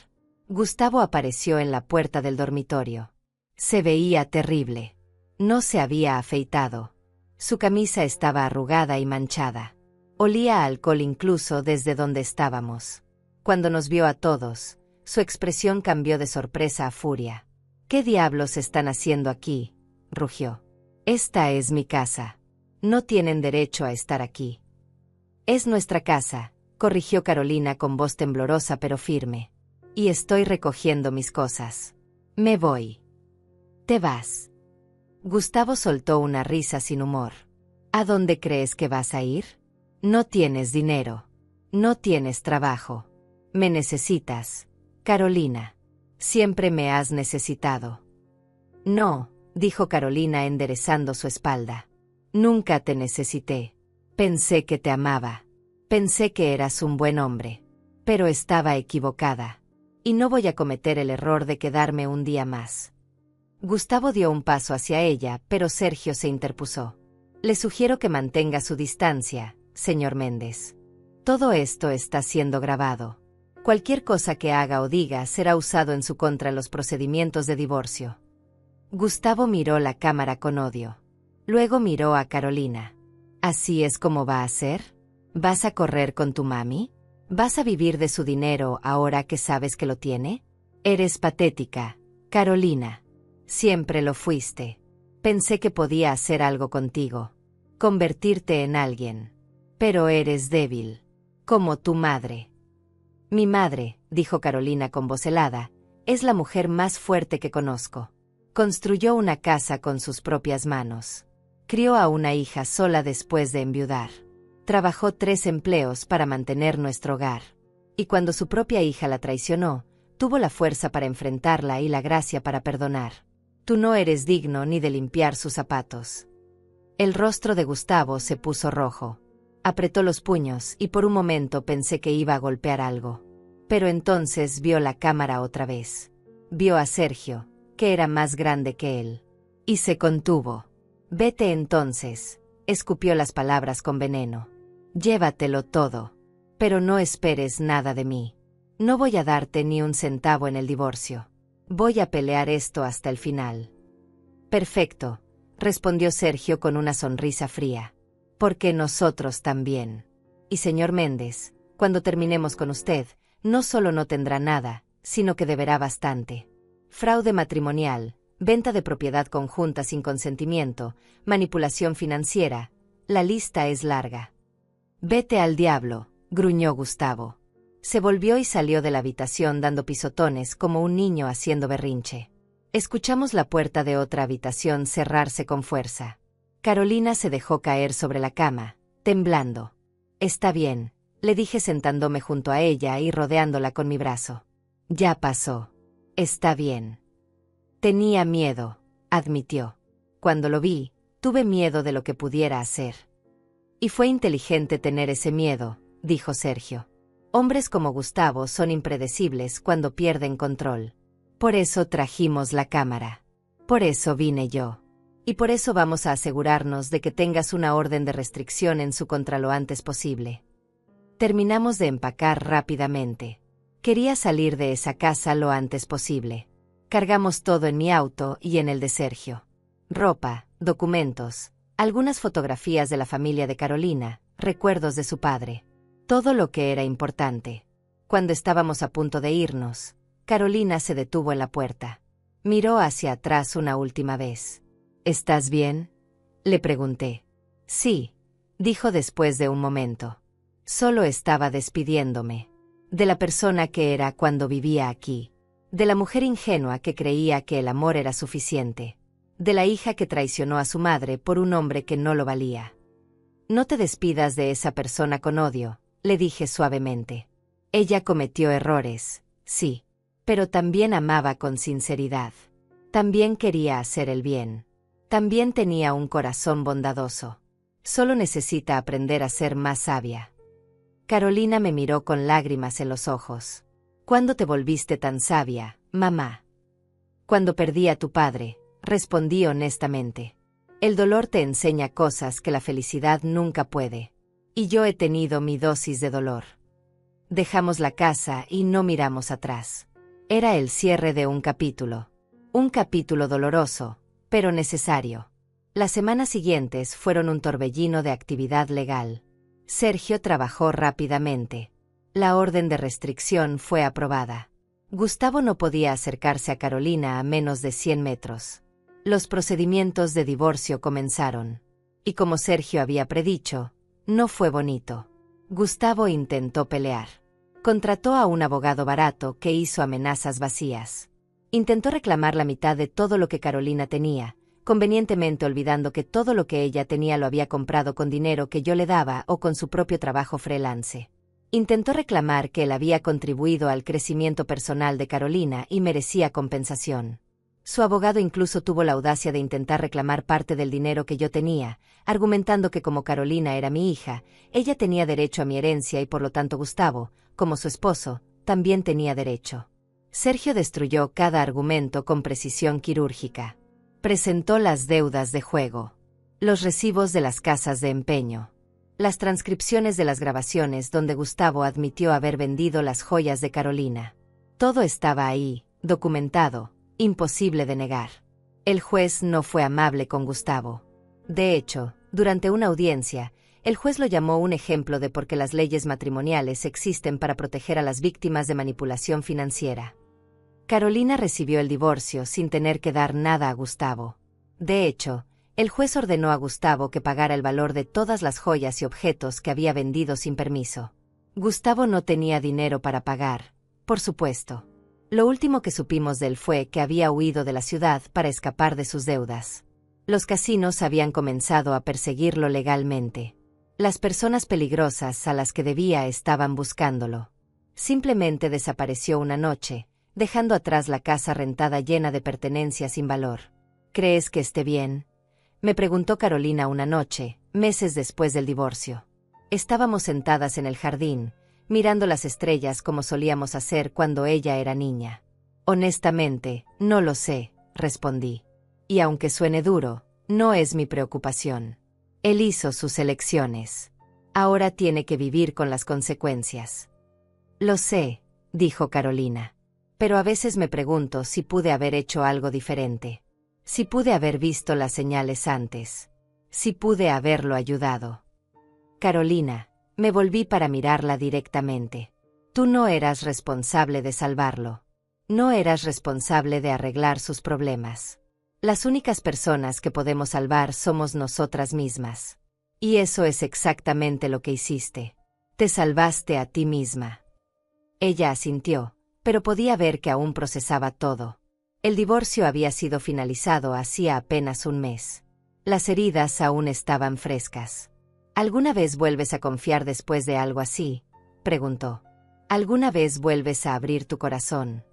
S1: Gustavo apareció en la puerta del dormitorio. Se veía terrible. No se había afeitado. Su camisa estaba arrugada y manchada. Olía a alcohol incluso desde donde estábamos. Cuando nos vio a todos, su expresión cambió de sorpresa a furia. ¿Qué diablos están haciendo aquí?, rugió. Esta es mi casa. No tienen derecho a estar aquí. Es nuestra casa, corrigió Carolina con voz temblorosa pero firme. Y estoy recogiendo mis cosas. Me voy. ¿Te vas? Gustavo soltó una risa sin humor. ¿A dónde crees que vas a ir? No tienes dinero. No tienes trabajo. Me necesitas, Carolina. Siempre me has necesitado. No, dijo Carolina enderezando su espalda. Nunca te necesité. Pensé que te amaba. Pensé que eras un buen hombre. Pero estaba equivocada. Y no voy a cometer el error de quedarme un día más. Gustavo dio un paso hacia ella, pero Sergio se interpuso. Le sugiero que mantenga su distancia, señor Méndez. Todo esto está siendo grabado. Cualquier cosa que haga o diga será usado en su contra en los procedimientos de divorcio. Gustavo miró la cámara con odio. Luego miró a Carolina. ¿Así es como va a ser? ¿Vas a correr con tu mami? ¿Vas a vivir de su dinero ahora que sabes que lo tiene? Eres patética, Carolina. Siempre lo fuiste. Pensé que podía hacer algo contigo. Convertirte en alguien. Pero eres débil. Como tu madre. Mi madre, dijo Carolina con voz helada, es la mujer más fuerte que conozco. Construyó una casa con sus propias manos. Crió a una hija sola después de enviudar. Trabajó 3 empleos para mantener nuestro hogar. Y cuando su propia hija la traicionó, tuvo la fuerza para enfrentarla y la gracia para perdonar. Tú no eres digno ni de limpiar sus zapatos. El rostro de Gustavo se puso rojo. Apretó los puños y por un momento pensé que iba a golpear algo. Pero entonces vio la cámara otra vez. Vio a Sergio, que era más grande que él. Y se contuvo. Vete entonces, escupió las palabras con veneno. Llévatelo todo. Pero no esperes nada de mí. No voy a darte ni un centavo en el divorcio. Voy a pelear esto hasta el final. Perfecto, respondió Sergio con una sonrisa fría. Porque nosotros también. Y señor Méndez, cuando terminemos con usted, no solo no tendrá nada, sino que deberá bastante. Fraude matrimonial, venta de propiedad conjunta sin consentimiento, manipulación financiera, la lista es larga. Vete al diablo, gruñó Gustavo. Se volvió y salió de la habitación dando pisotones como un niño haciendo berrinche. Escuchamos la puerta de otra habitación cerrarse con fuerza. Carolina se dejó caer sobre la cama, temblando. Está bien, le dije sentándome junto a ella y rodeándola con mi brazo. Ya pasó. Está bien. Tenía miedo, admitió. Cuando lo vi, tuve miedo de lo que pudiera hacer. Y fue inteligente tener ese miedo, dijo Sergio. Hombres como Gustavo son impredecibles cuando pierden control. Por eso trajimos la cámara. Por eso vine yo. Y por eso vamos a asegurarnos de que tengas una orden de restricción en su contra lo antes posible. Terminamos de empacar rápidamente. Quería salir de esa casa lo antes posible. Cargamos todo en mi auto y en el de Sergio. Ropa, documentos, algunas fotografías de la familia de Carolina, recuerdos de su padre. Todo lo que era importante. Cuando estábamos a punto de irnos, Carolina se detuvo en la puerta. Miró hacia atrás una última vez. ¿Estás bien?, le pregunté. Sí, dijo después de un momento. Solo estaba despidiéndome. De la persona que era cuando vivía aquí. De la mujer ingenua que creía que el amor era suficiente. De la hija que traicionó a su madre por un hombre que no lo valía. No te despidas de esa persona con odio, le dije suavemente. Ella cometió errores, sí. Pero también amaba con sinceridad. También quería hacer el bien. También tenía un corazón bondadoso. Solo necesita aprender a ser más sabia. Carolina me miró con lágrimas en los ojos. ¿Cuándo te volviste tan sabia, mamá? Cuando perdí a tu padre, respondí honestamente. El dolor te enseña cosas que la felicidad nunca puede. Y yo he tenido mi dosis de dolor. Dejamos la casa y no miramos atrás. Era el cierre de un capítulo. Un capítulo doloroso, pero necesario. Las semanas siguientes fueron un torbellino de actividad legal. Sergio trabajó rápidamente. La orden de restricción fue aprobada. Gustavo no podía acercarse a Carolina a menos de 100 metros. Los procedimientos de divorcio comenzaron. Y como Sergio había predicho, no fue bonito. Gustavo intentó pelear. Contrató a un abogado barato que hizo amenazas vacías. Intentó reclamar la mitad de todo lo que Carolina tenía, convenientemente olvidando que todo lo que ella tenía lo había comprado con dinero que yo le daba o con su propio trabajo freelance. Intentó reclamar que él había contribuido al crecimiento personal de Carolina y merecía compensación. Su abogado incluso tuvo la audacia de intentar reclamar parte del dinero que yo tenía, argumentando que como Carolina era mi hija, ella tenía derecho a mi herencia y por lo tanto Gustavo, como su esposo, también tenía derecho. Sergio destruyó cada argumento con precisión quirúrgica. Presentó las deudas de juego, los recibos de las casas de empeño, las transcripciones de las grabaciones donde Gustavo admitió haber vendido las joyas de Carolina. Todo estaba ahí, documentado, imposible de negar. El juez no fue amable con Gustavo. De hecho, durante una audiencia, el juez lo llamó un ejemplo de por qué las leyes matrimoniales existen para proteger a las víctimas de manipulación financiera. Carolina recibió el divorcio sin tener que dar nada a Gustavo. De hecho, el juez ordenó a Gustavo que pagara el valor de todas las joyas y objetos que había vendido sin permiso. Gustavo no tenía dinero para pagar, por supuesto. Lo último que supimos de él fue que había huido de la ciudad para escapar de sus deudas. Los casinos habían comenzado a perseguirlo legalmente. Las personas peligrosas a las que debía estaban buscándolo. Simplemente desapareció una noche, dejando atrás la casa rentada llena de pertenencias sin valor. ¿Crees que esté bien?, me preguntó Carolina una noche, meses después del divorcio. Estábamos sentadas en el jardín, mirando las estrellas como solíamos hacer cuando ella era niña. Honestamente, no lo sé, respondí. Y aunque suene duro, no es mi preocupación. Él hizo sus elecciones. Ahora tiene que vivir con las consecuencias. Lo sé, dijo Carolina. Pero a veces me pregunto si pude haber hecho algo diferente. Si pude haber visto las señales antes. Si pude haberlo ayudado. Carolina, me volví para mirarla directamente. Tú no eras responsable de salvarlo. No eras responsable de arreglar sus problemas. Las únicas personas que podemos salvar somos nosotras mismas. Y eso es exactamente lo que hiciste. Te salvaste a ti misma. Ella asintió, pero podía ver que aún procesaba todo. El divorcio había sido finalizado hacía apenas un mes. Las heridas aún estaban frescas. ¿Alguna vez vuelves a confiar después de algo así?, preguntó. ¿Alguna vez vuelves a abrir tu corazón?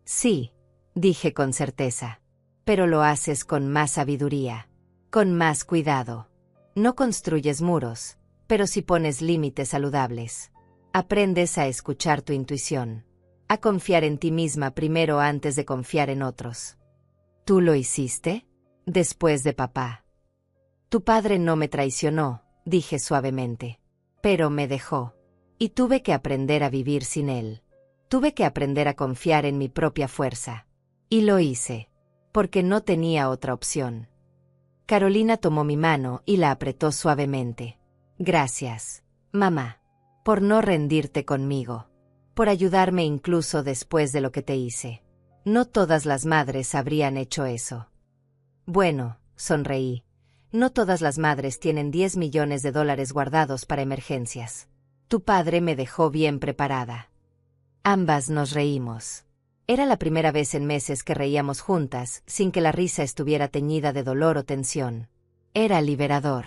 S1: Sí, dije con certeza. Pero lo haces con más sabiduría, con más cuidado. No construyes muros, pero sí pones límites saludables. Aprendes a escuchar tu intuición. A confiar en ti misma primero antes de confiar en otros. ¿Tú lo hiciste? Después de papá. Tu padre no me traicionó, dije suavemente. Pero me dejó. Y tuve que aprender a vivir sin él. Tuve que aprender a confiar en mi propia fuerza. Y lo hice. Porque no tenía otra opción. Carolina tomó mi mano y la apretó suavemente. Gracias, mamá. Por no rendirte conmigo. Por ayudarme incluso después de lo que te hice. No todas las madres habrían hecho eso. Bueno, sonreí. No todas las madres tienen 10 millones de dólares guardados para emergencias. Tu padre me dejó bien preparada. Ambas nos reímos. Era la primera vez en meses que reíamos juntas, sin que la risa estuviera teñida de dolor o tensión. Era liberador.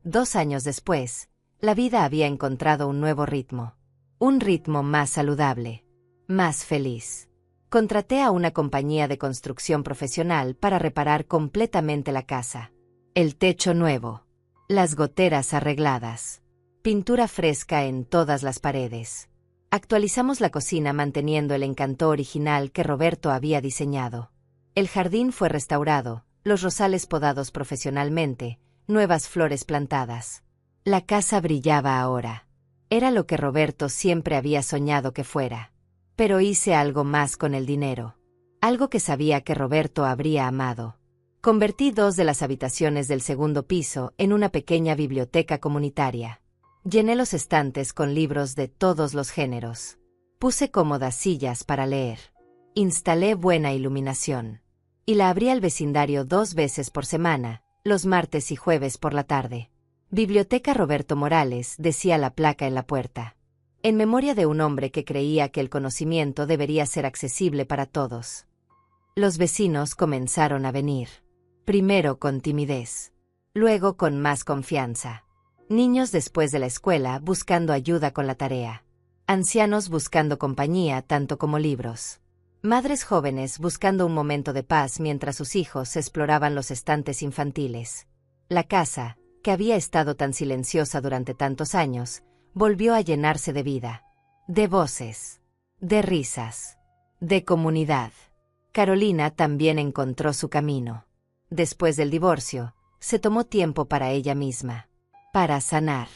S1: 2 años después, la vida había encontrado un nuevo ritmo. Un ritmo más saludable, más feliz. Contraté a una compañía de construcción profesional para reparar completamente la casa. El techo nuevo, las goteras arregladas, pintura fresca en todas las paredes. Actualizamos la cocina manteniendo el encanto original que Roberto había diseñado. El jardín fue restaurado, los rosales podados profesionalmente, nuevas flores plantadas. La casa brillaba ahora. Era lo que Roberto siempre había soñado que fuera. Pero hice algo más con el dinero. Algo que sabía que Roberto habría amado. Convertí 2 de las habitaciones del segundo piso en una pequeña biblioteca comunitaria. Llené los estantes con libros de todos los géneros. Puse cómodas sillas para leer. Instalé buena iluminación. Y la abrí al vecindario 2 veces por semana, los martes y jueves por la tarde. Biblioteca Roberto Morales, decía la placa en la puerta. En memoria de un hombre que creía que el conocimiento debería ser accesible para todos. Los vecinos comenzaron a venir. Primero con timidez. Luego con más confianza. Niños después de la escuela buscando ayuda con la tarea. Ancianos buscando compañía tanto como libros. Madres jóvenes buscando un momento de paz mientras sus hijos exploraban los estantes infantiles. La casa, que había estado tan silenciosa durante tantos años, volvió a llenarse de vida. De voces. De risas. De comunidad. Carolina también encontró su camino. Después del divorcio, se tomó tiempo para ella misma. Para sanar.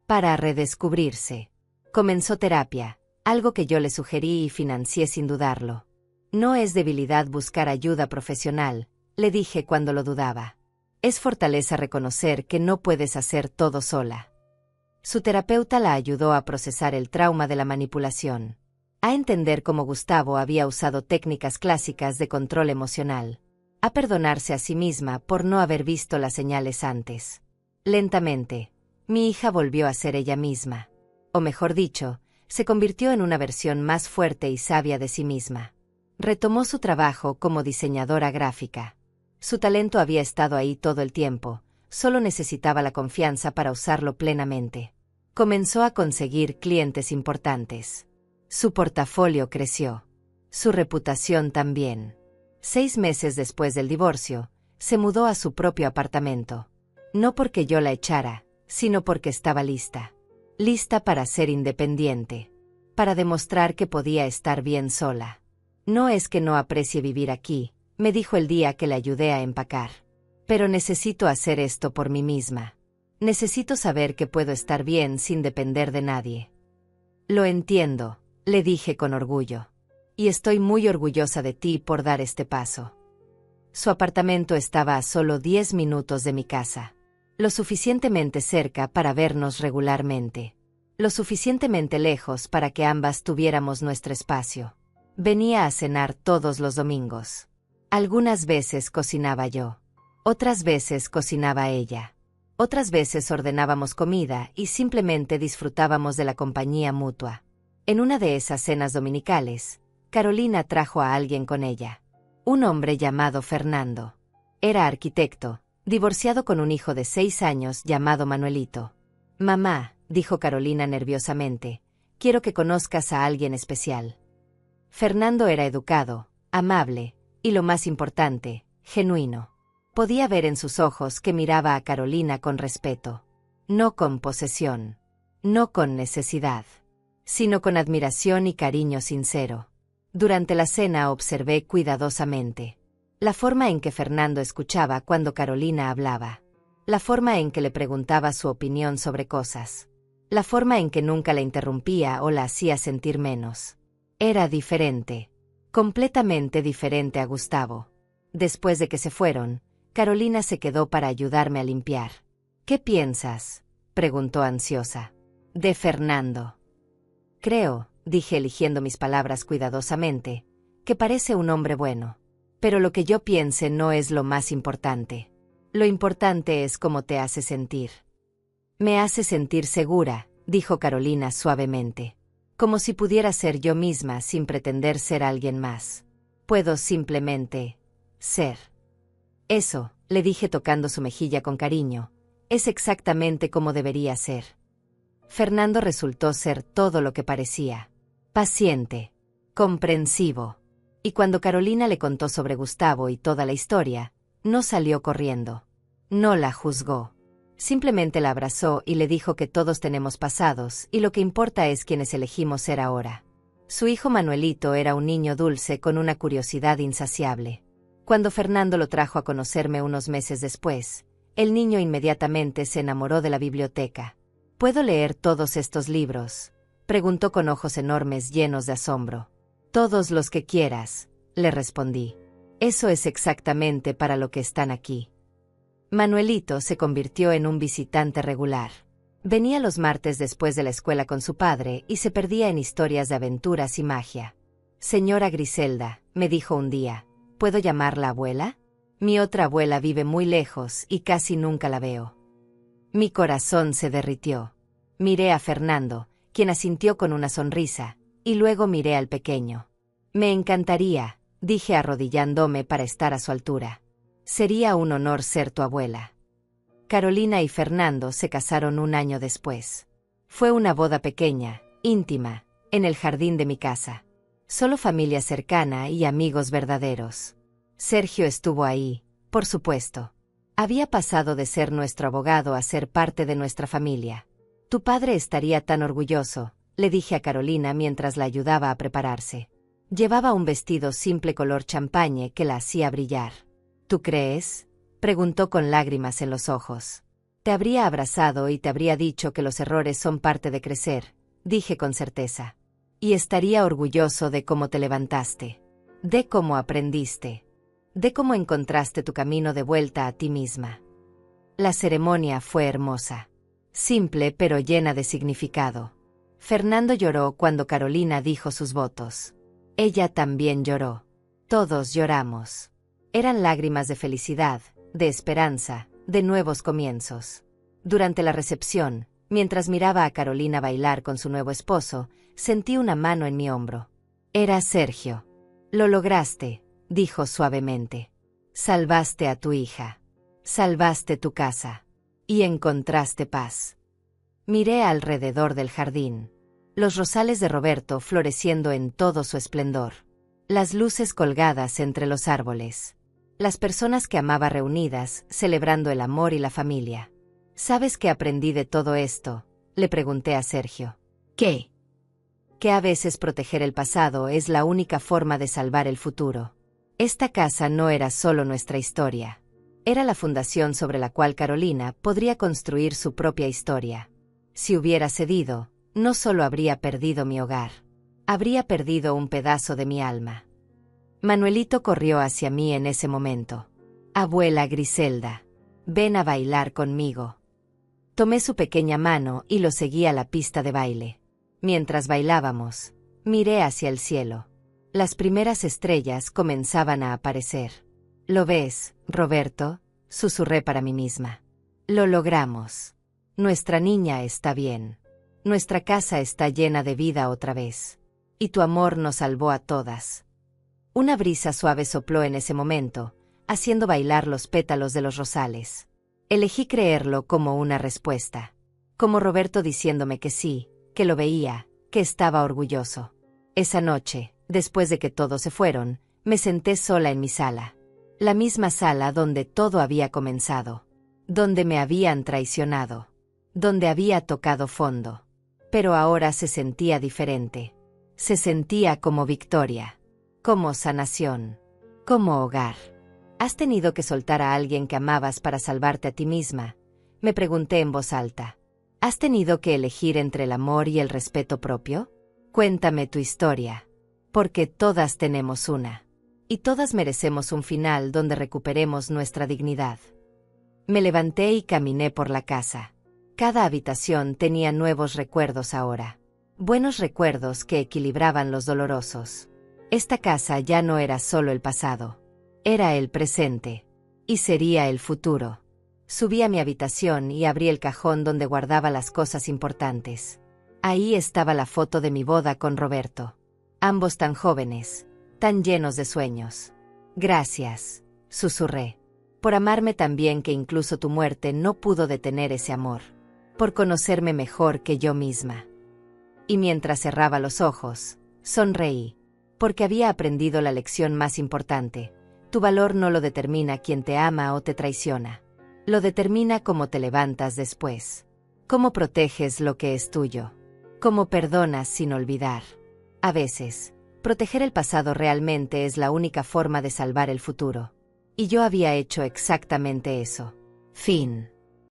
S1: Para redescubrirse. Comenzó terapia, algo que yo le sugerí y financié sin dudarlo. No es debilidad buscar ayuda profesional, le dije cuando lo dudaba. Es fortaleza reconocer que no puedes hacer todo sola. Su terapeuta la ayudó a procesar el trauma de la manipulación. A entender cómo Gustavo había usado técnicas clásicas de control emocional. A perdonarse a sí misma por no haber visto las señales antes. Lentamente, mi hija volvió a ser ella misma. O mejor dicho, se convirtió en una versión más fuerte y sabia de sí misma. Retomó su trabajo como diseñadora gráfica. Su talento había estado ahí todo el tiempo, solo necesitaba la confianza para usarlo plenamente. Comenzó a conseguir clientes importantes. Su portafolio creció. Su reputación también. 6 meses después del divorcio, se mudó a su propio apartamento. No porque yo la echara, sino porque estaba lista. Lista para ser independiente. Para demostrar que podía estar bien sola. No es que no aprecie vivir aquí, me dijo el día que le ayudé a empacar. Pero necesito hacer esto por mí misma. Necesito saber que puedo estar bien sin depender de nadie. Lo entiendo, le dije con orgullo. Y estoy muy orgullosa de ti por dar este paso. Su apartamento estaba a solo 10 minutos de mi casa. Lo suficientemente cerca para vernos regularmente. Lo suficientemente lejos para que ambas tuviéramos nuestro espacio. Venía a cenar todos los domingos. Algunas veces cocinaba yo. Otras veces cocinaba ella. Otras veces ordenábamos comida y simplemente disfrutábamos de la compañía mutua. En una de esas cenas dominicales, Carolina trajo a alguien con ella. Un hombre llamado Fernando. Era arquitecto, divorciado con un hijo de 6 años llamado Manuelito. Mamá, dijo Carolina nerviosamente, quiero que conozcas a alguien especial. Fernando era educado, amable, y lo más importante, genuino. Podía ver en sus ojos que miraba a Carolina con respeto. No con posesión. No con necesidad. Sino con admiración y cariño sincero. Durante la cena observé cuidadosamente la forma en que Fernando escuchaba cuando Carolina hablaba. La forma en que le preguntaba su opinión sobre cosas. La forma en que nunca la interrumpía o la hacía sentir menos. Era diferente. Completamente diferente a Gustavo. Después de que se fueron, Carolina se quedó para ayudarme a limpiar. ¿Qué piensas?, preguntó ansiosa. De Fernando. Creo, dije eligiendo mis palabras cuidadosamente, que parece un hombre bueno. Pero lo que yo piense no es lo más importante. Lo importante es cómo te hace sentir. Me hace sentir segura, dijo Carolina suavemente. Como si pudiera ser yo misma sin pretender ser alguien más. Puedo simplemente ser. Eso, le dije tocando su mejilla con cariño, es exactamente como debería ser. Fernando resultó ser todo lo que parecía. Paciente. Comprensivo. Y cuando Carolina le contó sobre Gustavo y toda la historia, no salió corriendo. No la juzgó. Simplemente la abrazó y le dijo que todos tenemos pasados y lo que importa es quienes elegimos ser ahora. Su hijo Manuelito era un niño dulce con una curiosidad insaciable. Cuando Fernando lo trajo a conocerme unos meses después, el niño inmediatamente se enamoró de la biblioteca. ¿Puedo leer todos estos libros?, preguntó con ojos enormes llenos de asombro. Todos los que quieras, le respondí. Eso es exactamente para lo que están aquí. Manuelito se convirtió en un visitante regular. Venía los martes después de la escuela con su padre y se perdía en historias de aventuras y magia. Señora Griselda, me dijo un día, ¿puedo llamarla abuela? Mi otra abuela vive muy lejos y casi nunca la veo. Mi corazón se derritió. Miré a Fernando, quien asintió con una sonrisa, y luego miré al pequeño. Me encantaría, dije arrodillándome para estar a su altura. Sería un honor ser tu abuela. Carolina y Fernando se casaron un año después. Fue una boda pequeña, íntima, en el jardín de mi casa. Solo familia cercana y amigos verdaderos. Sergio estuvo ahí, por supuesto. Había pasado de ser nuestro abogado a ser parte de nuestra familia. Tu padre estaría tan orgulloso, le dije a Carolina mientras la ayudaba a prepararse. Llevaba un vestido simple color champañe que la hacía brillar. ¿Tú crees?, preguntó con lágrimas en los ojos. Te habría abrazado y te habría dicho que los errores son parte de crecer, dije con certeza. Y estaría orgulloso de cómo te levantaste, de cómo aprendiste, de cómo encontraste tu camino de vuelta a ti misma. La ceremonia fue hermosa, simple pero llena de significado. Fernando lloró cuando Carolina dijo sus votos. Ella también lloró. Todos lloramos. Eran lágrimas de felicidad, de esperanza, de nuevos comienzos. Durante la recepción, mientras miraba a Carolina bailar con su nuevo esposo, sentí una mano en mi hombro. Era Sergio. Lo lograste, dijo suavemente. Salvaste a tu hija. Salvaste tu casa. Y encontraste paz. Miré alrededor del jardín. Los rosales de Roberto floreciendo en todo su esplendor. Las luces colgadas entre los árboles. Las personas que amaba reunidas, celebrando el amor y la familia. ¿Sabes qué aprendí de todo esto?, le pregunté a Sergio. ¿Qué? Que a veces proteger el pasado es la única forma de salvar el futuro. Esta casa no era solo nuestra historia. Era la fundación sobre la cual Carolina podría construir su propia historia. Si hubiera cedido, no solo habría perdido mi hogar. Habría perdido un pedazo de mi alma. Manuelito corrió hacia mí en ese momento. Abuela Griselda, ven a bailar conmigo. Tomé su pequeña mano y lo seguí a la pista de baile. Mientras bailábamos, miré hacia el cielo. Las primeras estrellas comenzaban a aparecer. ¿Lo ves, Roberto?, susurré para mí misma. Lo logramos. Nuestra niña está bien. Nuestra casa está llena de vida otra vez. Y tu amor nos salvó a todas. Una brisa suave sopló en ese momento, haciendo bailar los pétalos de los rosales. Elegí creerlo como una respuesta. Como Roberto diciéndome que sí, que lo veía, que estaba orgulloso. Esa noche, después de que todos se fueron, me senté sola en mi sala. La misma sala donde todo había comenzado. Donde me habían traicionado. Donde había tocado fondo. Pero ahora se sentía diferente. Se sentía como victoria. Como sanación. Como hogar. ¿Has tenido que soltar a alguien que amabas para salvarte a ti misma?, me pregunté en voz alta. ¿Has tenido que elegir entre el amor y el respeto propio? Cuéntame tu historia. Porque todas tenemos una. Y todas merecemos un final donde recuperemos nuestra dignidad. Me levanté y caminé por la casa. Cada habitación tenía nuevos recuerdos ahora. Buenos recuerdos que equilibraban los dolorosos. Esta casa ya no era solo el pasado. Era el presente. Y sería el futuro. Subí a mi habitación y abrí el cajón donde guardaba las cosas importantes. Ahí estaba la foto de mi boda con Roberto. Ambos tan jóvenes, tan llenos de sueños. Gracias, susurré. Por amarme tan bien que incluso tu muerte no pudo detener ese amor. Por conocerme mejor que yo misma. Y mientras cerraba los ojos, sonreí. Porque había aprendido la lección más importante. Tu valor no lo determina quien te ama o te traiciona. Lo determina cómo te levantas después. Cómo proteges lo que es tuyo. Cómo perdonas sin olvidar. A veces, proteger el pasado realmente es la única forma de salvar el futuro. Y yo había hecho exactamente eso. Fin.